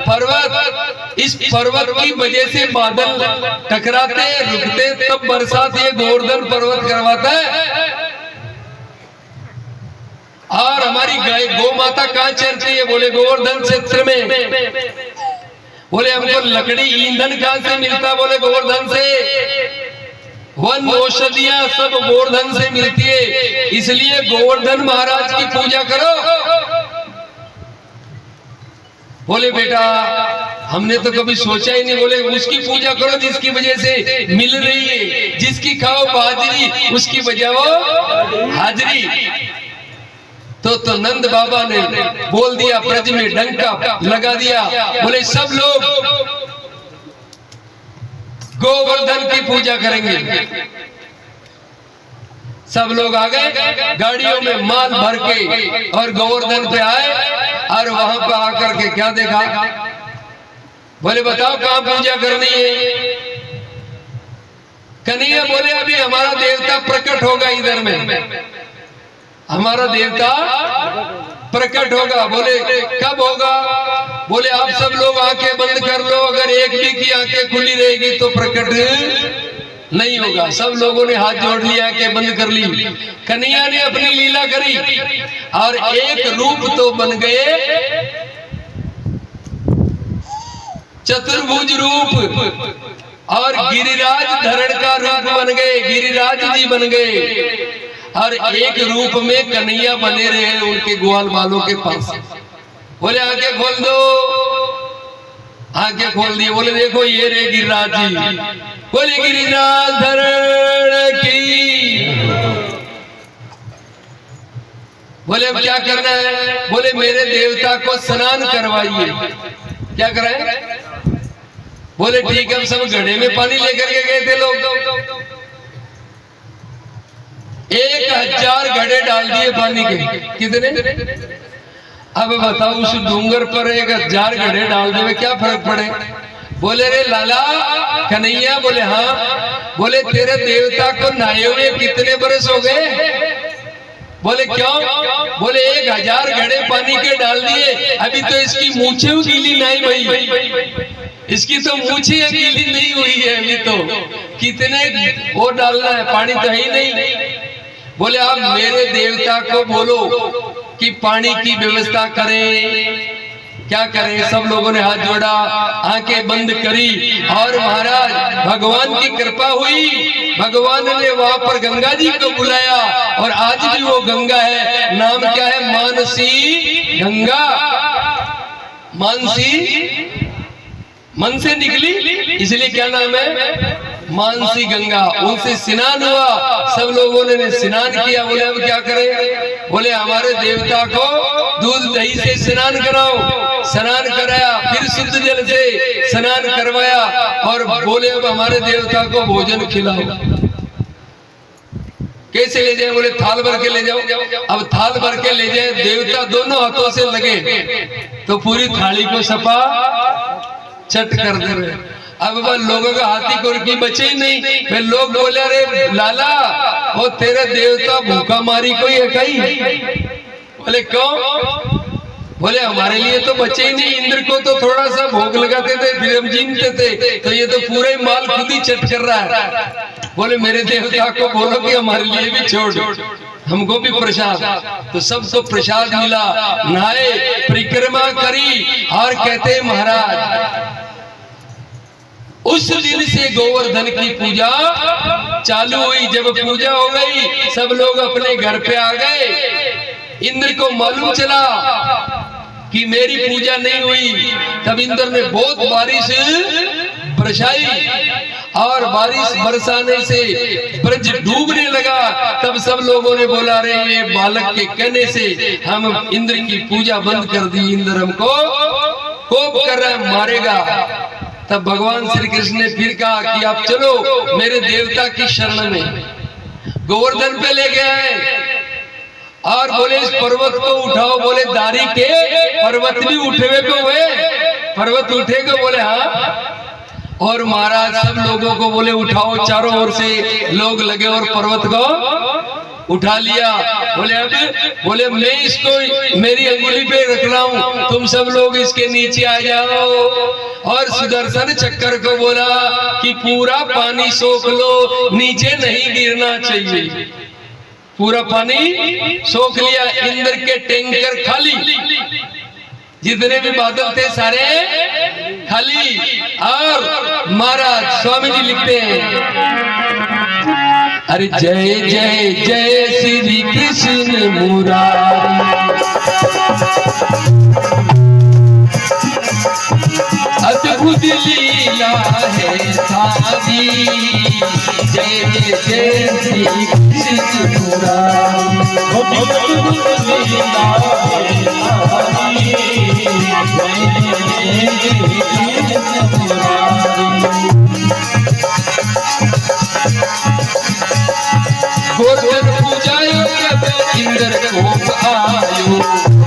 पर्वत, इस पर्वत की वजह से बादल टकराते रुकते, तब बरसात ये गोवर्धन पर्वत करवाता है। और हमारी गाय गौ माता कहाँ चरती है? बोले गोवर्धन क्षेत्र में। बोले हमको लकड़ी ईंधन कहाँ से मिलता? बोले गोवर्धन से। वन औषधियां सब गोवर्धन से मिलती है, इसलिए गोवर्धन महाराज की पूजा करो। बोले बेटा हमने तो कभी सोचा ही नहीं। बोले उसकी पूजा करो जिसकी वजह से मिल रही है, जिसकी खाओ बाजरी उसकी वजह वो हाजरी। तो नंद बाबा ने बोल दिया, ब्रज में डंका लगा दिया। बोले सब लोग गोवर्धन की पूजा करेंगे। सब लोग आ गए, गाड़ियों में माल भर के और गोवर्धन पे आए। और वहां पर आकर के क्या देखा? बोले बताओ कहां पूजा करनी है? कन्हैया बोले अभी हमारा देवता प्रकट होगा इधर में, हमारा देवता प्रकट होगा। बोले कब होगा? बोले आप सब लोग आंखें बंद कर लो, अगर एक भी की आंखें खुली रहेगी तो प्रकट नहीं होगा। सब लोगों ने हाथ जोड़ लिया, आंखें बंद कर ली। कन्हैया ने अपनी लीला करी और एक रूप तो बन गए, चतुर्भुज रूप, और गिरिराज धरण का रूप बन गए, गिरिराज जी बन गए। और एक रूप में कन्हैया बने रहे उनके ग्वाल बालों के पास। बोले आंखें खोल दो, आंखें खोल दी। बोले देखो ये रे गिरिराज जी। बोले गिरिराज धरण की। बोले अब क्या करना है? बोले मेरे देवता को स्नान करवाइए। क्या कराए? बोले ठीक है। हम सब घड़े में पानी लेकर के गए थे लोग, 1000 घड़े डाल दिए पानी के। कितने? अब बताओ उस डूंगर पर 1000 घड़े डाल दे क्या फर्क पड़े? बोले रे लाला कन्हैया। बोले हाँ। बोले तेरे देवता को नहाए हुए कितने बरस हो गए? बोले क्यों? बोले 1000 घड़े पानी के डाल दिए, अभी तो इसकी मूछें गीली नहीं भाई, इसकी तो मूछें गीली नहीं हुई है अभी तो। कितने वो डालना है? पानी तो है ही नहीं। बोले आप मेरे देवता को बोलो कि पानी की व्यवस्था करें। क्या करें? सब लोगों ने हाथ जोड़ा, आंखें बंद करी और महाराज भगवान की कृपा हुई। भगवान ने वहां पर गंगा जी को बुलाया और आज भी वो गंगा है। नाम क्या है? मानसी गंगा। मानसी मन से निकली, इसलिए क्या नाम है? मानसी गंगा। उनसे स्नान हुआ, सब लोगों ने स्नान किया। बोले अब क्या करें? बोले हमारे देवता को दूध दही से स्नान कराओ। स्नान कराया, फिर शुद्ध जल से स्नान करवाया और बोले अब हमारे देवता को भोजन खिलाओ। कैसे ले जाए? बोले थाल भर के ले जाओ। अब थाल भर के ले जाए, देवता दोनों हाथों से लगे तो पूरी थाली को सपा चट कर दे रहे। अब वह लोगों का हाथी कुर्की बचे ही नहीं। वे लोग बोले अरे लाला वो तेरे देवता भूखा मारी कोई है कहीं? बोले क्यों? बोले हमारे लिए तो बचे ही नहीं, इंद्र को तो थोड़ा सा भोग लगाते थे फिर हम जीतते थे, तो ये तो पूरा ही माल खुद ही चट कर रहा है। बोले मेरे देवता को बोलो कि हमारे लिए भी छोड़, हमको भी प्रसाद। तो सबको प्रसाद मिला, नहाए, परिक्रमा करी और कहते महाराज उस दिन से गोवर्धन की पूजा चालू हुई। जब पूजा हो गई सब लोग अपने घर पे आ गए। इंद्र को मालूम चला कि मेरी पूजा नहीं हुई, तब इंद्र ने बहुत बारिश बरसाई और बारिश बरसाने से ब्रज डूबने लगा। तब सब लोगों ने बोला रे ये बालक के कहने से हम इंद्र की पूजा बंद कर दी, इंद्र हमको कोप कर रहा है, मारेगा। तब भगवान श्री कृष्ण ने फिर कहा कि आप चलो मेरे देवता की शरण में। गोवर्धन पे ले गए और बोले इस पर्वत को उठाओ। बोले दारी के पर्वत भी उठे हुए को हुए, पर्वत उठेगा? बोले हाँ। और महाराज सब लोगों को बोले उठाओ, चारों ओर से लोग लगे और पर्वत को उठा लिया। बोले अब बोले मैं इसको मेरी अंगुली पे रख रहा हूं, तुम सब लोग इसके नीचे आ जाओ। और सुदर्शन चक्कर को बोला कि पूरा पानी सोख लो, नीचे नहीं गिरना चाहिए। पूरा पानी सोख लिया, इंद्र के टैंकर खाली, जितने भी बादल थे सारे खाली। और महाराज स्वामी जी लिखते हैं अरे जय जय जय श्री कृष्ण मुरारी, अद्भुत लीला है सारी। जय जय श्री कृष्ण मुरारी, अद्भुत लीला है सारी। जय जय कृष्ण मुरारी। गोवर्धन पूजायो जब इंद्र कोप आयो,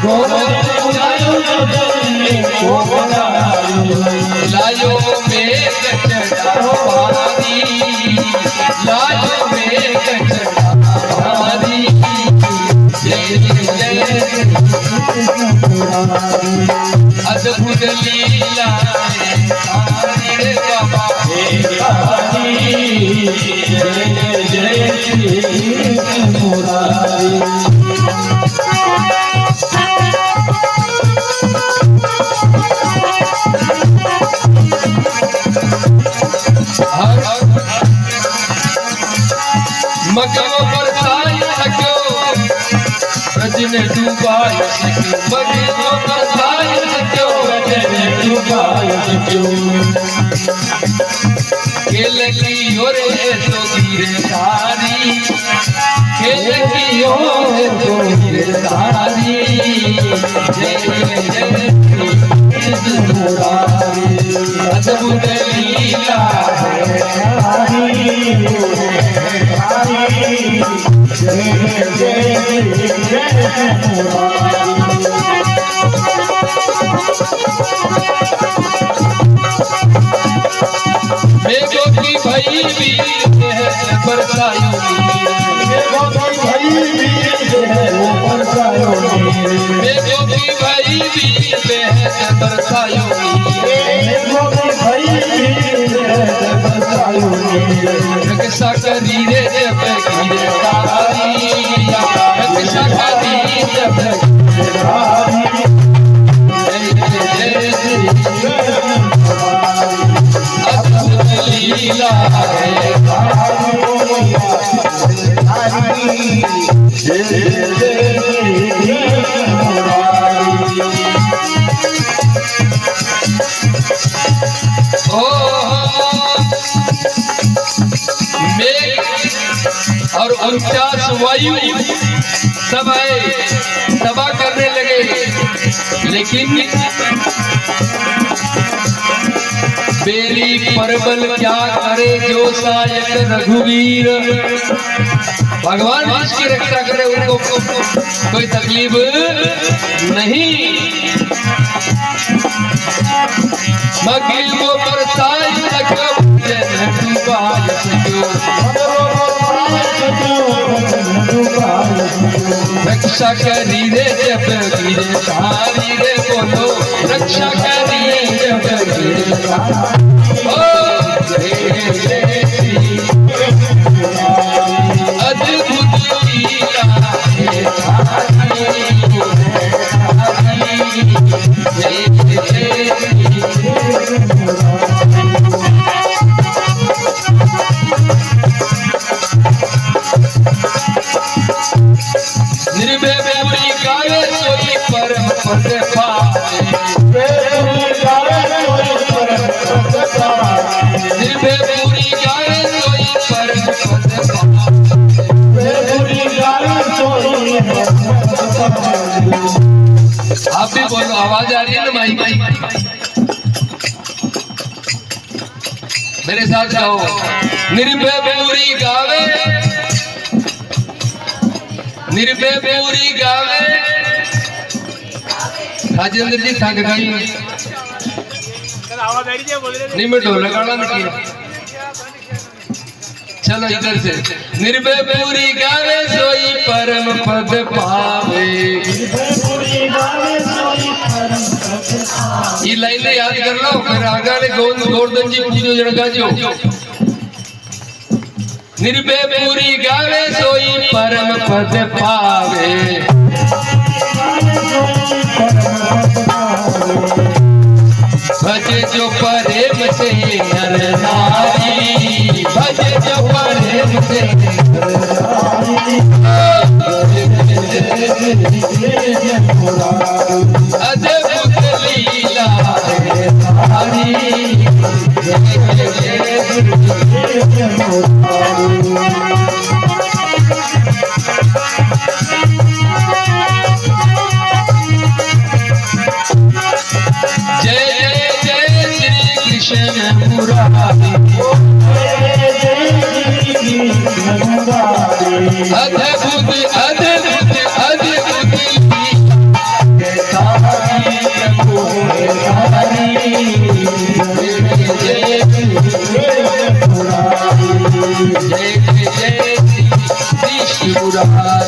गोवर्धन पूजायो जब इंद्र कोप आयो। लायो मेघ चढ़ावारी, लीला सारी रे बाबा जय जय श्री मुरारी। मगो बरसाई सको ब्रज ने डूबाई सको मगो बरसाई सको ब्रज ने डूबाई सको खेल की ओरे तो गिरे सारी खेल की ओरे तो गिरे सारी जय जय जय मुरारी अद्भुत लीला है मेघों की भई भी है बरसायो मेघों की भई भी है बरसायो मेघों की भई भी है बरसायो मेघों की भई भी है बरसायो रक्षा करी रे जब गिरे तारी रक्षा करी जब गिरे तारी जय जय लीला है मेघ और 49 वायु सब आए तबाह करने लगे लेकिन बेरी परबल क्या करे जो सायक रघुवीर भगवान जिसकी रक्षा करे उनको कोई तकलीफ नहीं मगिल वो बरसाई सको रक्षा करी रे जब गिरे सारी रे बोलो रक्षा करी रे जब गिरे अद्भुत लीला निर्भय पूरी गावे सोई परम पद पावे निर्भय पूरी गावे सोई परम पद पावे। आप भी बोलो आवाज आ रही है ना माई मेरे साथ गाओ निर्भय पूरी गावे निर्भय पूरी गावे राजेंद्र जी थक गई नहीं मैं ढोल लगाना नहीं चलो इधर से निर्भय पूरी गावे सोई परम पद पावे ये लाइन याद कर लो फिर आगे गोवर्धन जी पूजो जड़का जो निर्भय पूरी गावे सोई परम पद पावे भजे जो प्रेम से नर नारी भजे जो प्रेम से अद्भुत लीला है तारी अद्भुत अद्भुत अद्भुत जय जय श्री मुरारी।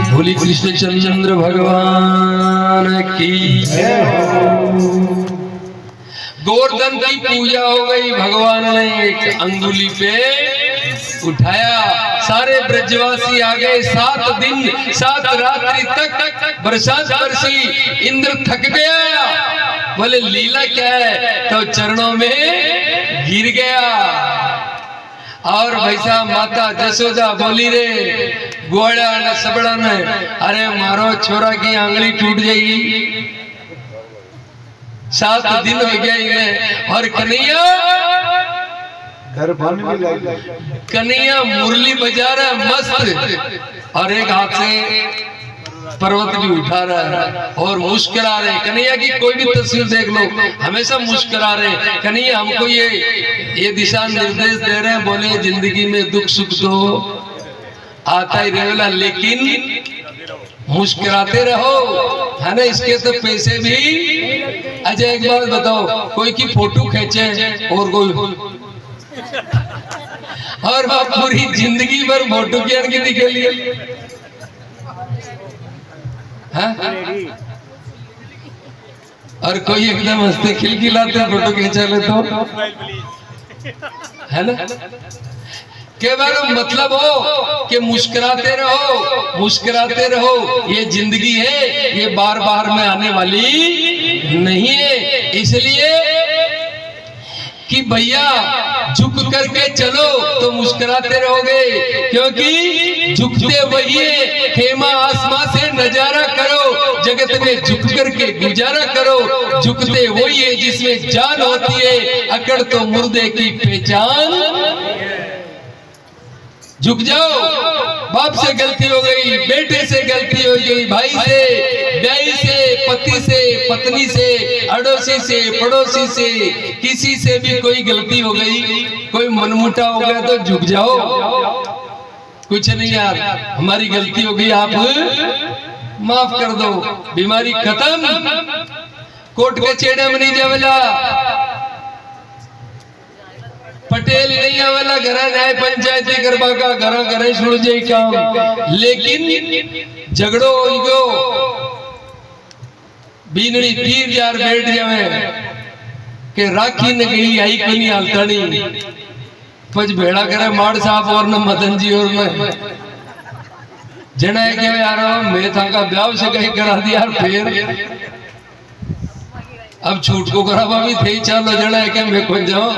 बोली कृष्णचंद्र भगवान की गोवर्धन की पूजा हो गई। भगवान ने एक अंगुली पे उठाया, सारे ब्रजवासी आ गए। 7 दिन 7 रात्रि तक बरसात बरसी। इंद्र थक गया, बोले लीला क्या है, तो चरणों में गिर गया। और भैसा माता जसोदा बोली रे गोड़ा ने सबड़ा ने, अरे मारो छोरा की आंगली टूट जाएगी। 7 दिन हो गया इन्हें। और कन्हैया घर बन भी लगी। कन्हैया मुरली बजा रहा है मस्त, और एक हाथ से पर्वत भी उठा रहा है और मुस्कुरा रहे। कन्हैया की कोई भी तस्वीर देख लो, हमेशा मुस्कुरा रहे। कन्हैया हमको ये दिशा निर्देश दे रहे हैं, बोले जिंदगी में दुख सुख तो आता ही रहेगा, लेकिन मुस्कुराते रहो, है ना। इसके तो पैसे भी। अच्छा एक बात बताओ, कोई की फोटो खींचे और कोई और पूरी जिंदगी भर फोटो की अनगिनती के लिए, हाँ? और कोई एकदम हंसते खिलखिलाते फोटो खींचा ले तो, है ना। के बारे मतलब हो कि मुस्कुराते रहो, मुस्कुराते रहो। ये जिंदगी है, ये बार बार में आने वाली नहीं है। इसलिए कि भैया झुक करके चलो तो मुस्कुराते रहोगे, क्योंकि झुकते वही है। खेमा आसमां से नजारा करो, जगत में झुक करके गुजारा करो। झुकते वही है जिसमें जान होती है, अकड़ तो मुर्दे की पहचान। झुक जाओ। बाप से गलती हो गई, बेटे से गलती हो गई, भाई से, भाई से, पति से, पत्नी से, अड़ोसी से, पड़ोसी से, किसी से भी कोई गलती हो गई, कोई मनमुटा हो गया तो झुक जाओ। कुछ नहीं यार, हमारी गलती हो गई, आप माफ कर दो, बीमारी खत्म। कोर्ट के चेड़े में नहीं जावेला, पटेल नहीं आवेला, घर न्याय पंचायती करवा का घर घरे छुड़ जाए काम। लेकिन झगड़ो होइगो, बीनड़ी 3000 बैठ जावे के राखी ने गई आई कोई नहीं हालतानी। पच भेड़ा करे माड़ साहब और न मदन जी और मैं जना है कि यार मैं था का ब्याह से कहीं करा दिया यार, फिर अब छूट को करावा भी थे। चलो जना है कि मैं खुद जाऊं,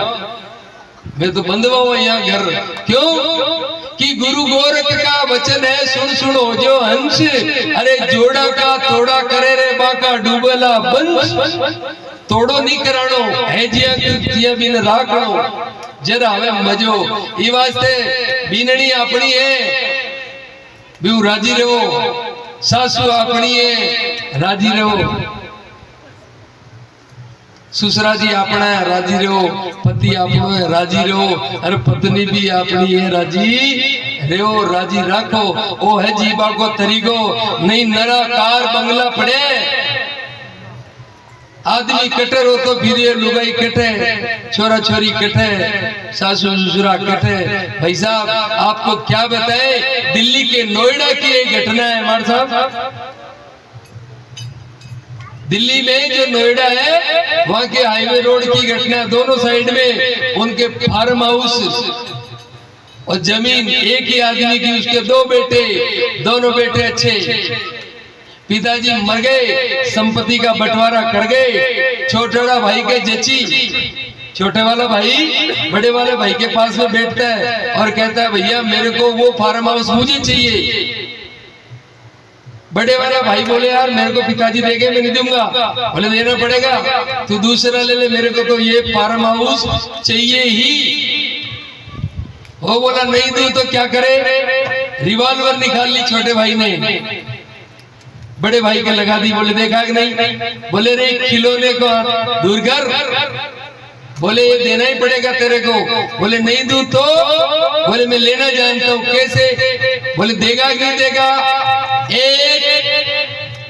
मैं तो बंधवा हुआ यहाँ घर। क्यों कि गुरु गोरख का वचन है, सुन सुनो जो हंस। अरे जोड़ा का तोड़ा करे रे बाका डूबेला बंश। तोड़ो नहीं कराणो है जिया बिन राखणो, जरा हवे मजो। ई वास्ते बीनणी अपनी है, बीऊ राजी रहो। सासू अपनी है, राजी रहो। ससुरा जी अपना है, राजी रहो। पति अपनो है, राजी रहो। अरे पत्नी भी अपनी है, राजी रहो, राजी रखो। ओ है जीवा को तरीको नहीं, नरा कार बंगला पड़े। आदमी कटे रो तो फिर ये लुगाई कटे, छोरा छोरी कटे, सासू ससुरा कटे। भाई साहब आपको क्या बताए, दिल्ली के नोएडा की एक घटना है हमारे साहब। दिल्ली में जो नोएडा है, वहां के हाईवे रोड की घटना। दोनों साइड में उनके फार्म हाउस और जमीन, एक ही आदमी की, उसके 2 बेटे, दोनों बेटे अच्छे। पिताजी मर गए, संपत्ति का बंटवारा कर गए। छोटा भाई के जची, छोटे वाला भाई बड़े वाले भाई के पास में बैठता है और कहता है भैया मेरे को वो फार्म हाउस मुझे चाहिए। बड़े वाला भाई बोले यार मेरे को पिताजी देंगे, मैं नहीं दूंगा। बोले देना पड़ेगा, तू दूसरा ले ले, मेरे को तो ये फार्म हाउस चाहिए ही। वो बोला नहीं दूं तो क्या करे, रिवॉल्वर निकाल ली छोटे भाई ने, बड़े भाई के लगा दी। बोले देखा कि नहीं, बोले रे खिलौने को दूर कर, बोले ये देना ही पड़ेगा तेरे को। बोले नहीं दूं तो, बोले मैं लेना जानता हूँ। कैसे, बोले देगा कि नहीं देगा, 1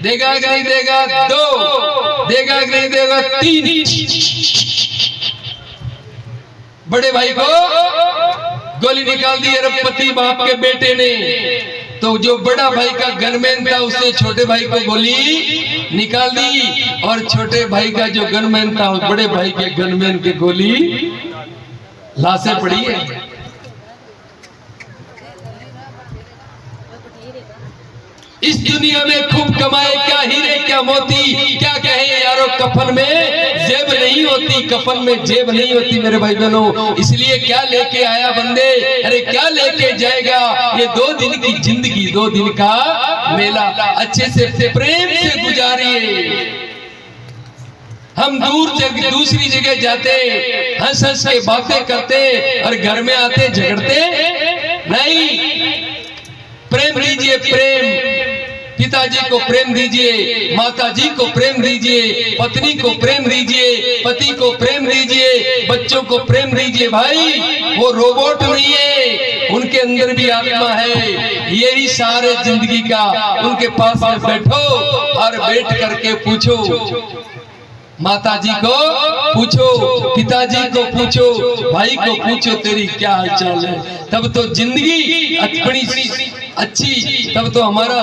देगा कि नहीं देगा, 2 देगा कि नहीं देगा, 3। बड़े भाई को गोली निकाल दी अरबपति बाप के बेटे ने। तो जो बड़ा भाई का गनमैन था उसने छोटे भाई को गोली निकाल दी, और छोटे भाई का जो गनमैन था उस बड़े भाई के गनमैन की गोली लाशें पड़ी है। इस दुनिया में खूब कमाए क्या हीरे क्या मोती, क्या कहे यारो कफन में जेब नहीं होती, कफन में जेब नहीं होती मेरे भाई बहनों। इसलिए क्या लेके आया बंदे, अरे क्या लेके जाएगा, ये 2 दिन की जिंदगी, 2 दिन का मेला, अच्छे से प्रेम से गुजारिए। हम दूसरी जगह जाते, हंस हंस के बातें करते, और घर में आते झगड़ते नहीं। प्रेम दीजिए, प्रेम, पिताजी को प्रेम दीजिए, माताजी को प्रेम दीजिए, पत्नी को प्रेम दीजिए, पति को प्रेम दीजिए, बच्चों को प्रेम दीजिए। भाई वो रोबोट नहीं है, उनके अंदर भी आत्मा है। यही सारे जिंदगी का, उनके पास में बैठो और बैठ करके पूछो, माताजी को पूछो, पिताजी को पूछो, भाई को पूछो तेरी क्या हालचाल है। तब तो जिंदगी बड़ी अच्छी, तब तो हमारा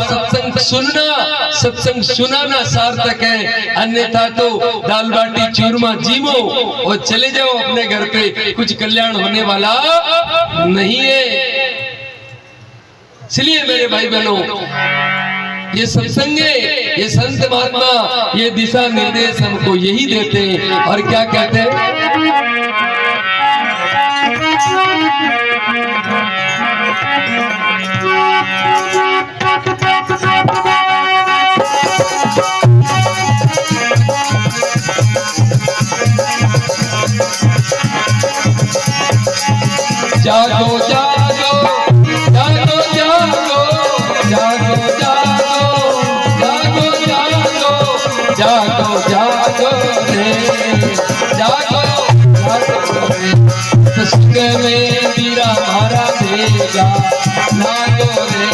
सत्संग सुनाना सार्थक है। अन्यथा तो दाल बाटी चूरमा जीमो और चले जाओ अपने घर पे, कुछ कल्याण होने वाला नहीं है। इसलिए मेरे भाई बहनों, ये सत्संग है, ये संत महात्मा, ये दिशा निर्देश हमको यही देते हैं। और क्या कहते हैं, जागो जागो जागो जागो जागो जागो जागो जागो जागो रे, जागो जागो रे, पुस्तक में वीरा मारा देगा, जागो रे,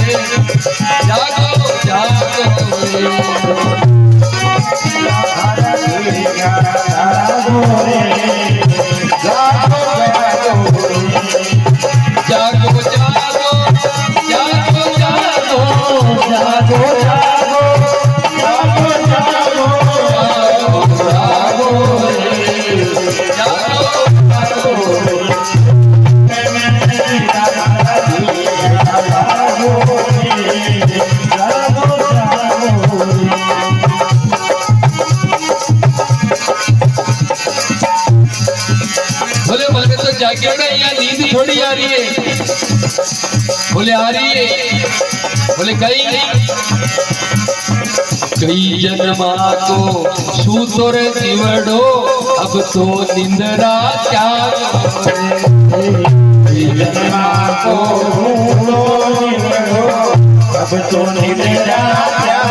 जागो जागो रे, जागो जागो जागो जागो जागो बोले बोले तो जागे ना, यहाँ नींद थोड़ी आ रही है। बोले आ रही है, बोले कई जन्मा को सूतो रे जीवड़ो, अब तो निंदरा क्या कई जन्मा को अब तो निंदरा क्या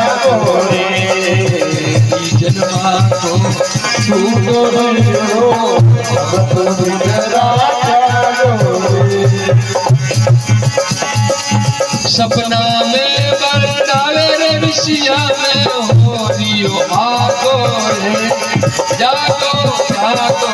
जन्मा को सूतो रे जीवड़ो, अब तो निंदरा सपना में बरतावे रे विषया में हो रियो आगो रे, जागो जागो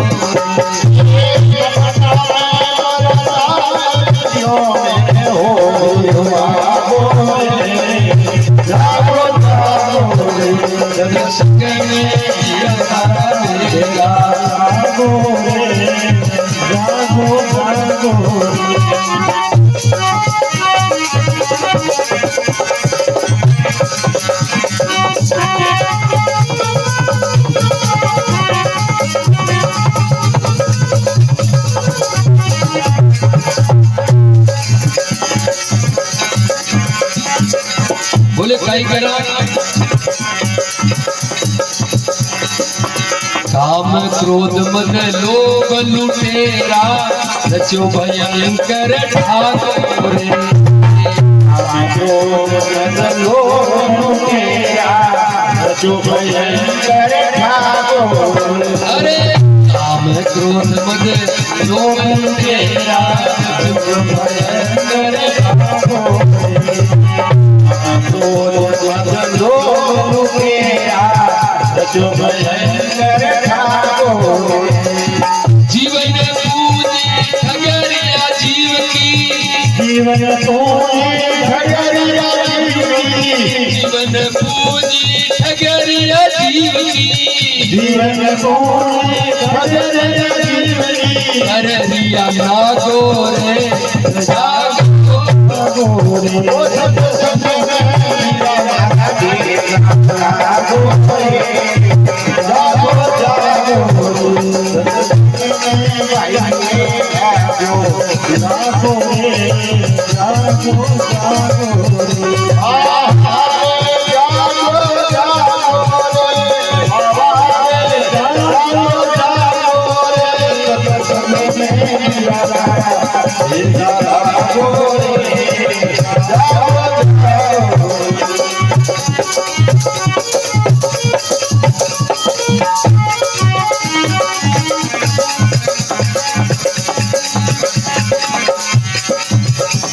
बोले काई करा, काम क्रोध मद लोभ लुटेरा, रचो भयंकर ठाकुर रे, काम क्रोध मद लोभ लुटेरा, रचो भयंकर ठाकुर। अरे काम क्रोध मद लोभ लुटेरा, रचो भयंकर ठाकुर। जीवन पूजी खगड़िया जीव की जीवन पूजी ठगरिया जीवन पूजी ठगरिया जीव की जीवन पूजी ठगरिया ठगरिया जागो रे जागो ओ सत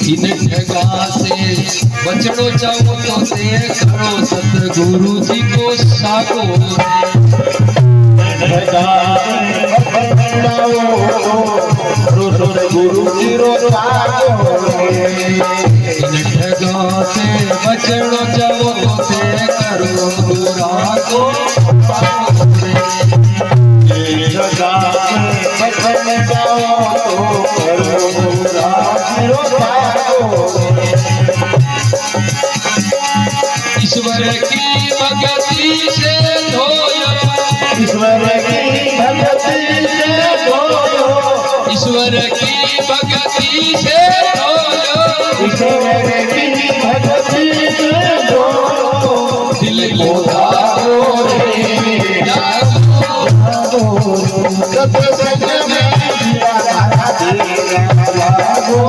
इन ठगा से बचनो चाहो तो ते करो सतगुरु जी को साको गुरु जी रो इन ठगा से बचनो चाहो तो ते करो राको ईश्वर की भक्ति से धोयो ईश्वर की भक्ति से धोयो ईश्वर की भक्ति से धोयो ईश्वर की भक्ति से धोयो दिल को धारो रे जागो सत्संग में जागो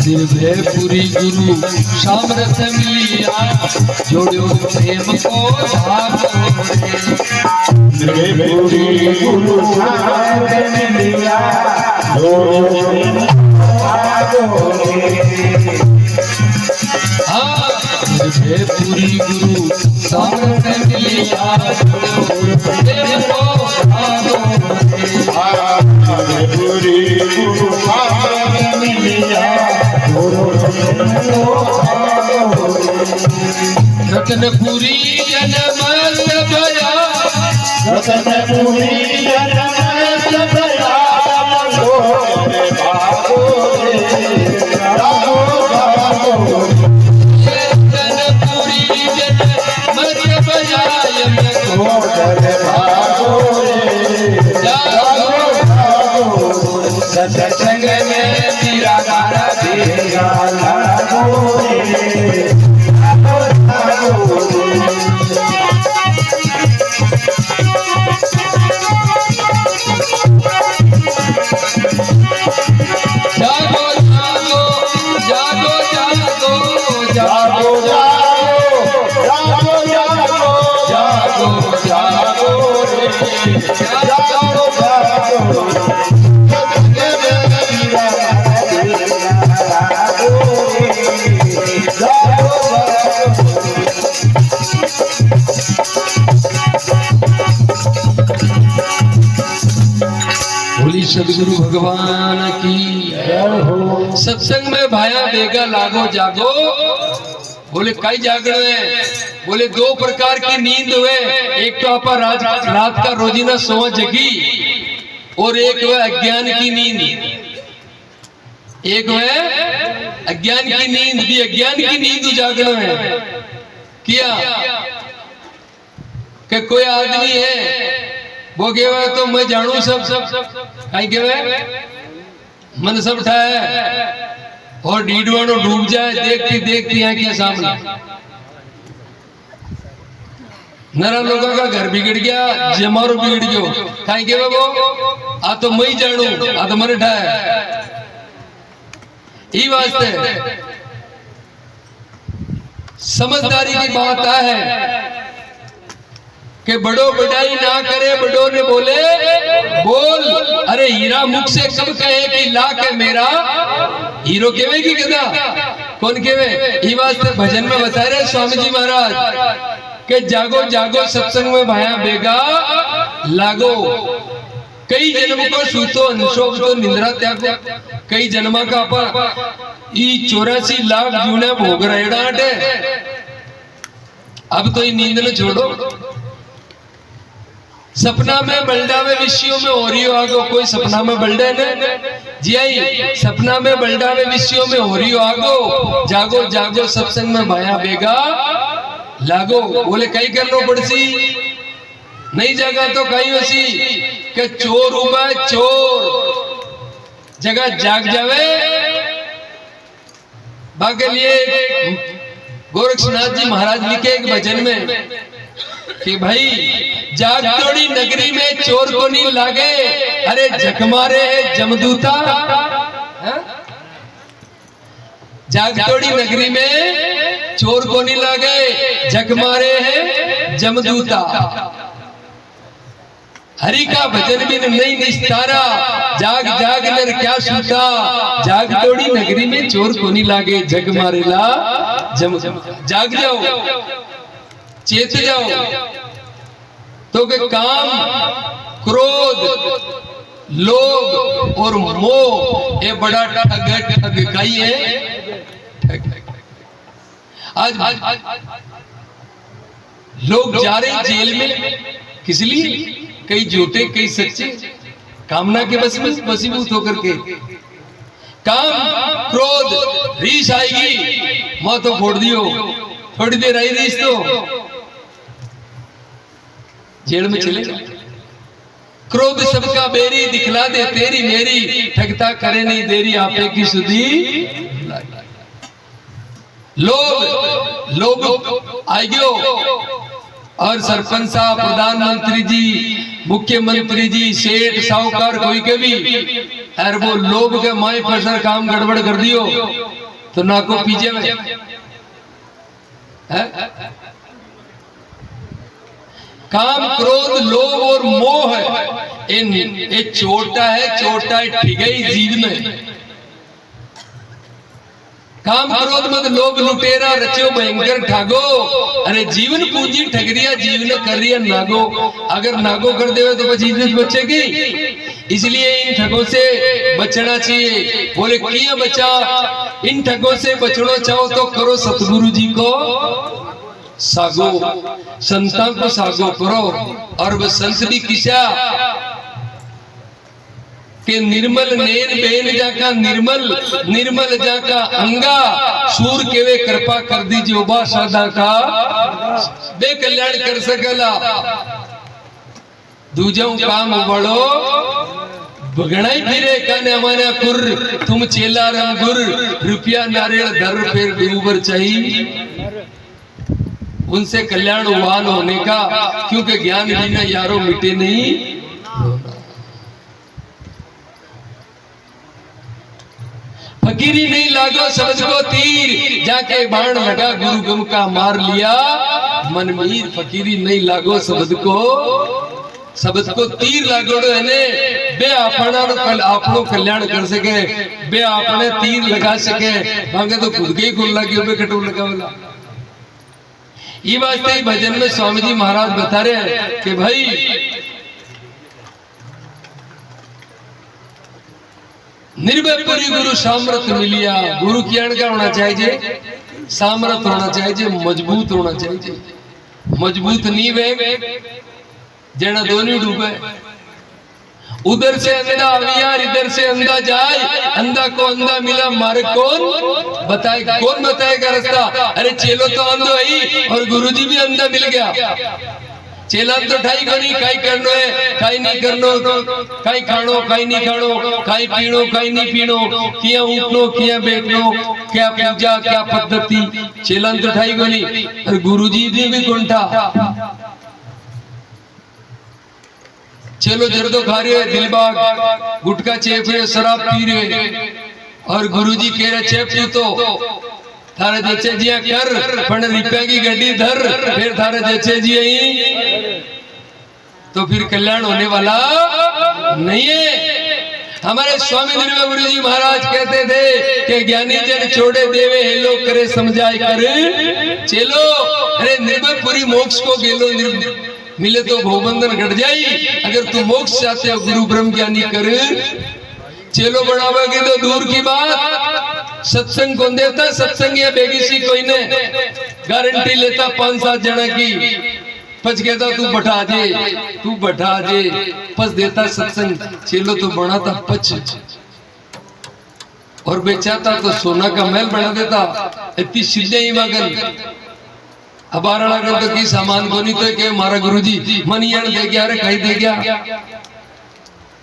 पूरी गुरु सामर्थ मिलिया जोड़ो प्रेम को धागो पूरी गुरु सामर्थ मिलिया जोड़ो पूरी गुरु सामर्थ मिलिया जोड़ो प्रेम को धागो पूरी गुरु सामर्थ मिलिया रतनपुरी जनमत भया रतनपुरी जनमत भया रतनपुरी जनमत भया सत्संग में तेरा गाना देगा जागो जागो जागो जागो जागो जागो जागो जागो बोली सदगुरु भगवान की सत्संग में भाया बेगा लागो जागो बोले कई जागरण है बोले दो प्रकार की नींद हुए एक तो आपा रात का रोजीना सोवा जगी और एक वह अज्ञान की नींद एक वह अज्ञान की नींद भी अज्ञान की नींद उजागरण है किया कि कोई आदमी है वो केवे तो मैं जानू सब कहीं केवे मन सब ठाए और डीडवानो डूब जाए देखती देखती आंखें सामने नरा लोगों का घर बिगड़ गया जमारो बिगड़ गयो कहीं केवे वो आ तो मैं जानू आ तो मरे ठाए ई वास्ते समझदारी की बात है कि बड़ो बड़ाई ना करे बड़ो ने बोले बोल अरे हीरा मुख से कब कहे कि ला के मेरा हीरो केवे की गदा कौन केवे ई वास्ते भजन में बता रहे स्वामी जी महाराज के जागो जागो सत्संग में भाया बेगा लागो। कई जन्म को सूतो अंशों तो निंद्रा त्यागो। कई जन्मा का अपा ई 84 लाख जूने भोग रहे डांटे। अब तो ये नींद न छोड़ो। सपना में बलडावे विषयों में हो रही हो आगो। कोई सपना में बलडे ने जी आई सपना में बलडावे विषयों में हो रही हो आगो। जागो जागो सत्संग में भाया बेगा लागो। बोले कई करनो पड़सी नहीं जागा तो कहीं वसी के चोर उबा चोर जगह जाग जावे। बाके लिए गोरक्षनाथ जी महाराज लिखे एक भजन में कि भाई जाग तोड़ी नगरी में चोर को नहीं लागे। अरे जख मारे है जमदूता। जाग तोड़ी नगरी में चोर को नहीं लागे। जख मारे है जमदूता। हरि का भजन बिन नहीं निस्तारा। जाग जाग नर क्या सूता। जाग तोड़ी नगरी में चोर को नहीं लागे। जग मारेला जम। जाग जाओ चेत जाओ। तो के काम क्रोध लोभ और मोह ये बड़ा ठग काई है। आज लोग जा रहे जेल में किस लिए? कई झूठे कई सच्चे कामना के बस में वसीभूत होकर के। काम क्रोध रीस आएगी मां तो फोड़ दियो। थोड़ी देर आई रीस तो जेल में चले जाए। क्रोध सबका बेरी दिखला दे तेरी मेरी। ठगता करे नहीं देरी आपे की सुधी। लोग आइयो और सरपंच साहब प्रधानमंत्री जी मुख्यमंत्री जी सेठ साहूकार कोई के भी अरे वो लोग के माए पर काम गड़बड़ कर दियो तो ना को पीछे में है? काम क्रोध लोभ और मोह है। ये छोटा है ठीक है जीव में। काम क्रोध मत लोभ लुटेरा रचो भयंकर ठागो। अरे जीवन पूंजी ठगरिया जीवन करिया नागो। अगर नागो कर देवे तो बस इज्जत बचेगी। इसलिए इन ठगों से बचना चाहिए। बोले किया बचा इन ठगों से बचना चाहो तो करो सतगुरु जी को सागो। संतां को सागो करो। और वह संत भी किसा के निर्मल नेर बेन जाका निर्मल जाका अंगा। सूर केवे कृपा कर दीजिए उबा सादा का बे कल्याण कर सकला। दूजों काम उबड़ो भगणाई फिरे काने हमारा कुर। तुम चेला रंगुर रुपया नारियल धर फिर गुरुवर चाहिए। उनसे कल्याण उवान होने का क्योंकि ज्ञान बिना यारो मिटे नहीं। फकीरी नहीं लागो समझ को तीर। जाके बाण लगा गुरु गम का मार लिया मनमीर। फकीरी नहीं लागो शब्द को तीर लागोड़ो है ने बे आपनो कल्याण कर सके। बे आपने तीर लगा सके मांगे तो खुद के ही खुल लगे बे कटोर लगा वाला। ये वास्ते भजन में स्वामी जी महाराज बता रहे हैं कि भाई निर्भय पुरी गुरु सामर्थ मिलिया। गुरु ज्ञान का होना चाहिए सामर्थ होना चाहिए मजबूत होना चाहिए। मजबूत नींव है जना दोनों डूबे। उधर से अंधा अवियार इधर से अंधा जाए। अंधा को अंधा मिला मारे कौन बताए? कौन बताएगा रास्ता? अरे चेलो तो अंधो ही और गुरुजी भी अंधा मिल गया। चेला तो ठाई को नहीं काई करनो है काई नहीं करनो। काई खानो काई नहीं खानो। काई पीनो काई नहीं पीनो। किया उठनो किया बैठनो क्या पूजा क्या पद्धति। चेला तो ठाई को नहीं और गुरुजी ने भी गुंठा। चलो जर्दो खा रहे दिलबाग गुटका चेप रहे शराब पी रहे और गुरुजी कह रहे चेप तू तो थारे जैसे जिया कर पण रुपया की गड्डी धर फिर थारे जैसे जी ही तो फिर कल्याण होने वाला नहीं है। हमारे स्वामी निर्मल गुरु जी महाराज कहते थे कि ज्ञानी जन छोड़े देवे हेलो करे समझाए कर चलो। अरे निर्मल पूरी मोक्ष को गेलो मिले तो भवबंधन घट जाई। अगर तू मोक्ष चाहते हो गुरु ब्रह्म ज्ञानी कर चलो बढ़ावागे तो दूर की बात। सत्संग कौन देता? सत्संग या बेगिसी कोई ने गारंटी लेता 5-7 जना की। पच कहता तू बैठा जे पच देता सत्संग चलो तो बनाता पच और बेचाता तो सोना का महल बना देता। इतनी सीधे ही मगन अब आरण तो की सामान को नहीं तो के हमारा गुरुजी मनियन दे गया। अरे कहीं दे गया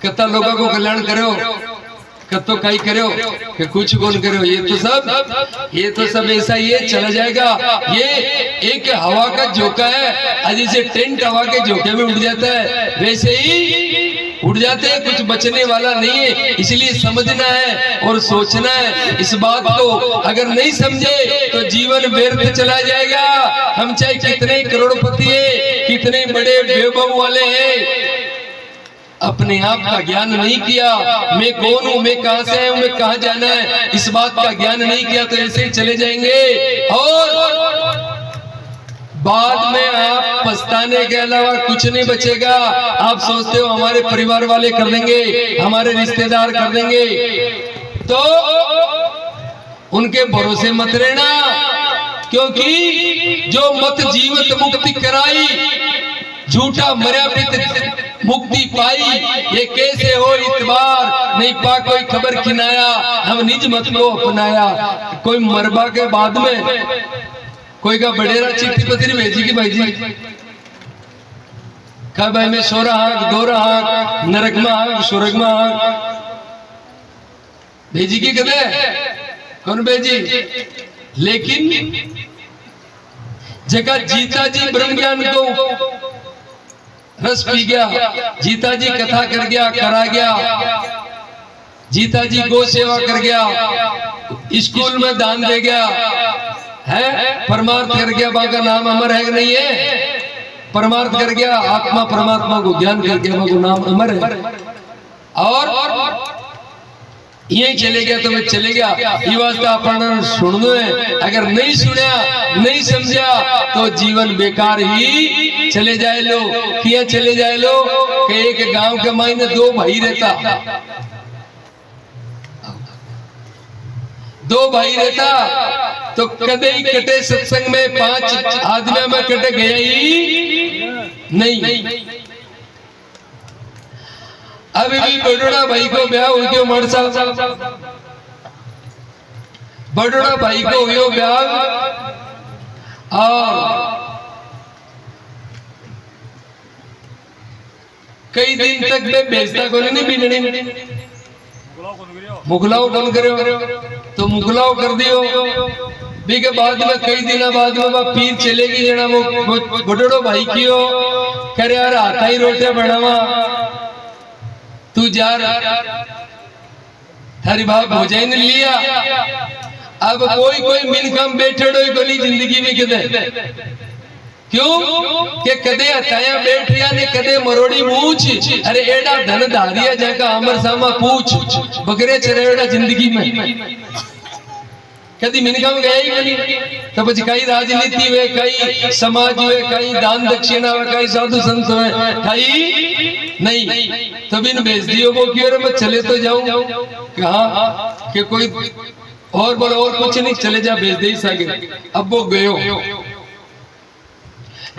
कितना लोगों को कल्याण करो कतो कई करो कि कुछ कौन करो। ये तो सब ऐसा ही है चला जाएगा। ये एक हवा का झोंका है। आज जैसे टेंट हवा के झोंके में उड़ जाता है वैसे ही उड़ जाते हैं, कुछ बचने वाला नहीं है। इसलिए समझना है और सोचना है इस बात को। अगर नहीं समझे तो जीवन व्यर्थ चला जाएगा। हम चाहे कितने करोड़पति है कितने बड़े वैभव वाले हैं, अपने आप का ज्ञान नहीं किया, मैं कौन हूं, मैं कहां से हूं, मैं कहां जाना है, इस बात का ज्ञान नहीं किया तो ऐसे ही चले जाएंगे। और बाद में आप पछताने के अलावा कुछ नहीं बचेगा। आप सोचते हो हमारे परिवार वाले कर देंगे, हमारे रिश्तेदार कर देंगे, तो उनके भरोसे मत रहना। क्योंकि जो मत जीवित मुक्ति कराई झूठा मर्या पित मुक्ति पाई। ये कैसे हो इतबार नहीं पा कोई खबर खिनाया, हम निज मत को अपनाया। कोई मरबा के बाद में कोई का बड़ेरा चिट्ठी पत्री भेजी कि भाई जी का भाई मैं 16 हाक 2 हाक नरक में हाक स्वर्ग में हाक भेजी की कदे कौन भेजी। लेकिन जगह जीता जी ब्रह्म ज्ञान को रस पी गया, जीता जी कथा कर गया, करा गया, जीता जी गो सेवा कर गया, स्कूल में दान दे गया है, परमार्थ कर गया, बाका नाम अमर है नहीं है, परमार्थ कर गया, आत्मा परमात्मा को ज्ञान कर गया, बाका नाम अमर है। और ये चले गया तो मैं चले गया, ये वास्ता अपन सुन दो है। अगर नहीं सुना नहीं समझा तो जीवन बेकार ही चले जाए लो। क्या चले जाए लो कि एक गांव के मायने 2 भाई रहता, 2 भाई रहता तो कदे ही कटे सत्संग में 5 आदमी में कटे गया ही नहीं। अभी भी बड़ोड़ा भाई को ब्याह हो गयो मर साल, बड़ोड़ा भाई को हुयो ब्याह और कई दिन तक मैं बेचता को नहीं बिगड़े मुगलाओ कौन करो तो मुगलाओ कर दियो। भी के बाद में कई दिन बाद में पीर चलेगी जना वो बड़ोड़ो भाई कियो करे यार आता ही रोटे बनावा तू जा थारी बाप हो जाए न लिया। अब कोई मिनकम बैठे गली जिंदगी में किधर क्यों के कदे हथाया बैठ गया ने कदे मरोड़ी मूछ। अरे एड़ा धन धारिया जाका अमर सामा पूछ बकरे चरेड़ा जिंदगी में कदी मिनकम गया ही नहीं। तो बच कई राजनीति हुए, कई समाज हुए, कई दान दक्षिणा हुए, कई साधु संत हुए, कई नहीं। तो बिन भेज दियो वो क्यों मैं चले तो जाऊं कहा कि कोई और बोलो और कुछ नहीं चले जा भेज दे सके। अब वो गयो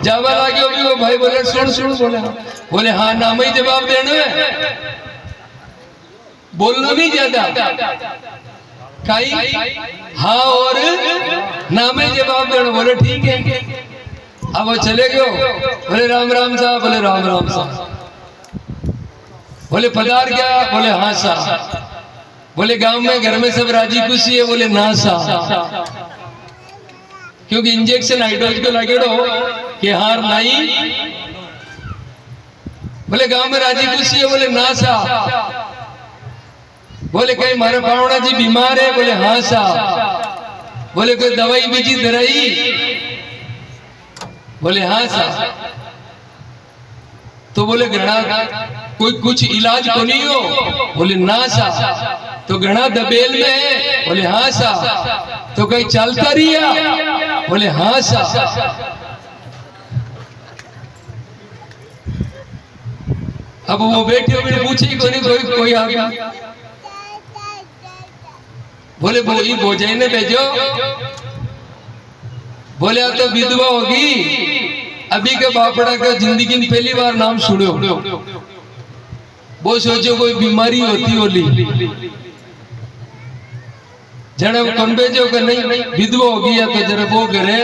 जावा लागे भी वो भाई बोले सुन बोले हाँ नाम ही जवाब देना है, बोलना नहीं ज्यादा कई हाँ और नाम ही जवाब देना। बोले ठीक है। अब वो चले गयो बोले राम राम साहब, बोले राम राम साहब, बोले पधार क्या, बोले हाँ साहब, बोले गांव में घर में सब राजी खुशी है, बोले ना साहब क्योंकि इंजेक्शन हाइड्रोज को लगे कि हार नहीं। बोले गांव में राजी खुशी है, बोले ना साहब। बोले कहीं मारे पावड़ा जी बीमार है, बोले हाँ साहब। बोले कोई दवाई बीजी दराई, बोले हाँ साहब। तो बोले घृणा कोई कुछ इलाज को नहीं हो? बोले ना सा। तो घना दबेल में है? बोले हाँ सा। तो कहीं चलता रिया? बोले हाँ सा। अब वो बैठे हुए पूछे कोई आ गया? बोले वही भोजन ने भेजो। बोले अब तो विधवा होगी, अभी के बापड़ा का जिंदगी में पहली बार नाम सुनो। वो सोचो कोई बीमारी होती होली, जरा कौन भेजो कि नहीं विधवा होगी या तो जरा वो करे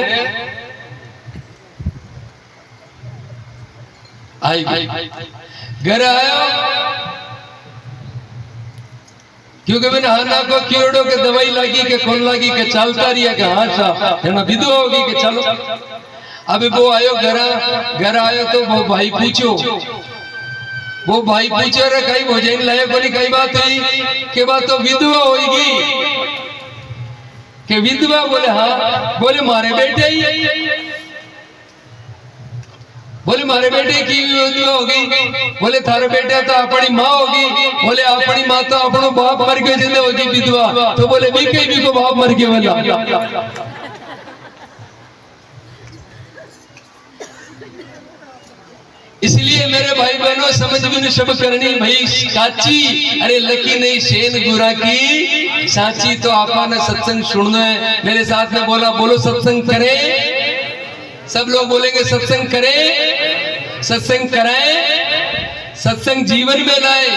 आई घर आयो, क्योंकि मैंने हाना को कीड़ों के दवाई लगी के कौन लगी के चलता रिया के हाँ सा है ना विधवा होगी के चलो। अभी वो आयो घर आयो तो वो भाई पूछो रे कई भोजन लाए? बोली कई बात हुई के बात तो विधवा होगी के विधवा? बोले हाँ। बोले मारे बेटे ही? बोले मारे बेटे की विधवा होगी? बोले थारे बेटे तो अपनी माँ होगी? बोले अपनी माँ तो अपनो बाप मर गए जिंदे होगी विधवा? तो बोले भी कहीं भी को बाप मर गए वाला। इसलिए मेरे भाई बहनों समझ में सब करनी भाई साची, अरे लकी नहीं शेन गुरा की साची। तो आपा ने सत्संग सुनना है, मेरे साथ में बोलो सत्संग करें। सब लोग बोलेंगे सत्संग करें, सत्संग कराएं, सत्संग जीवन में लाए,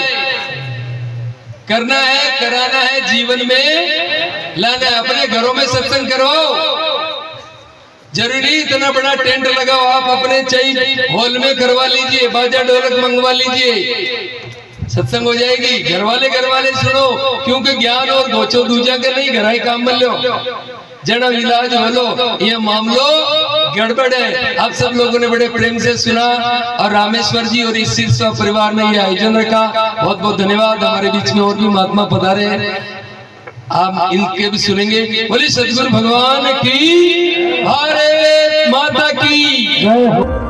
करना है कराना है जीवन में लाना है। अपने घरों में सत्संग करो, जरूरी इतना बड़ा टेंट लगाओ, आप अपने चाहिए हॉल में करवा लीजिए, बाजा ढोलक मंगवा लीजिए, सत्संग हो जाएगी। घर वाले सुनो, क्योंकि ज्ञान और गोचो दूजा के नहीं घर काम में लो जना इलाज बोलो, ये मामलो गड़बड़ है। आप सब लोगों ने बड़े प्रेम से सुना और रामेश्वर जी और इस सिरसा परिवार ने ये आयोजन रखा, बहुत बहुत धन्यवाद। हमारे बीच में और भी महात्मा पधारे हैं, आप इनके भी सुनेंगे। बोलिए सतगुरु भगवान की, भारत माता की जय हो।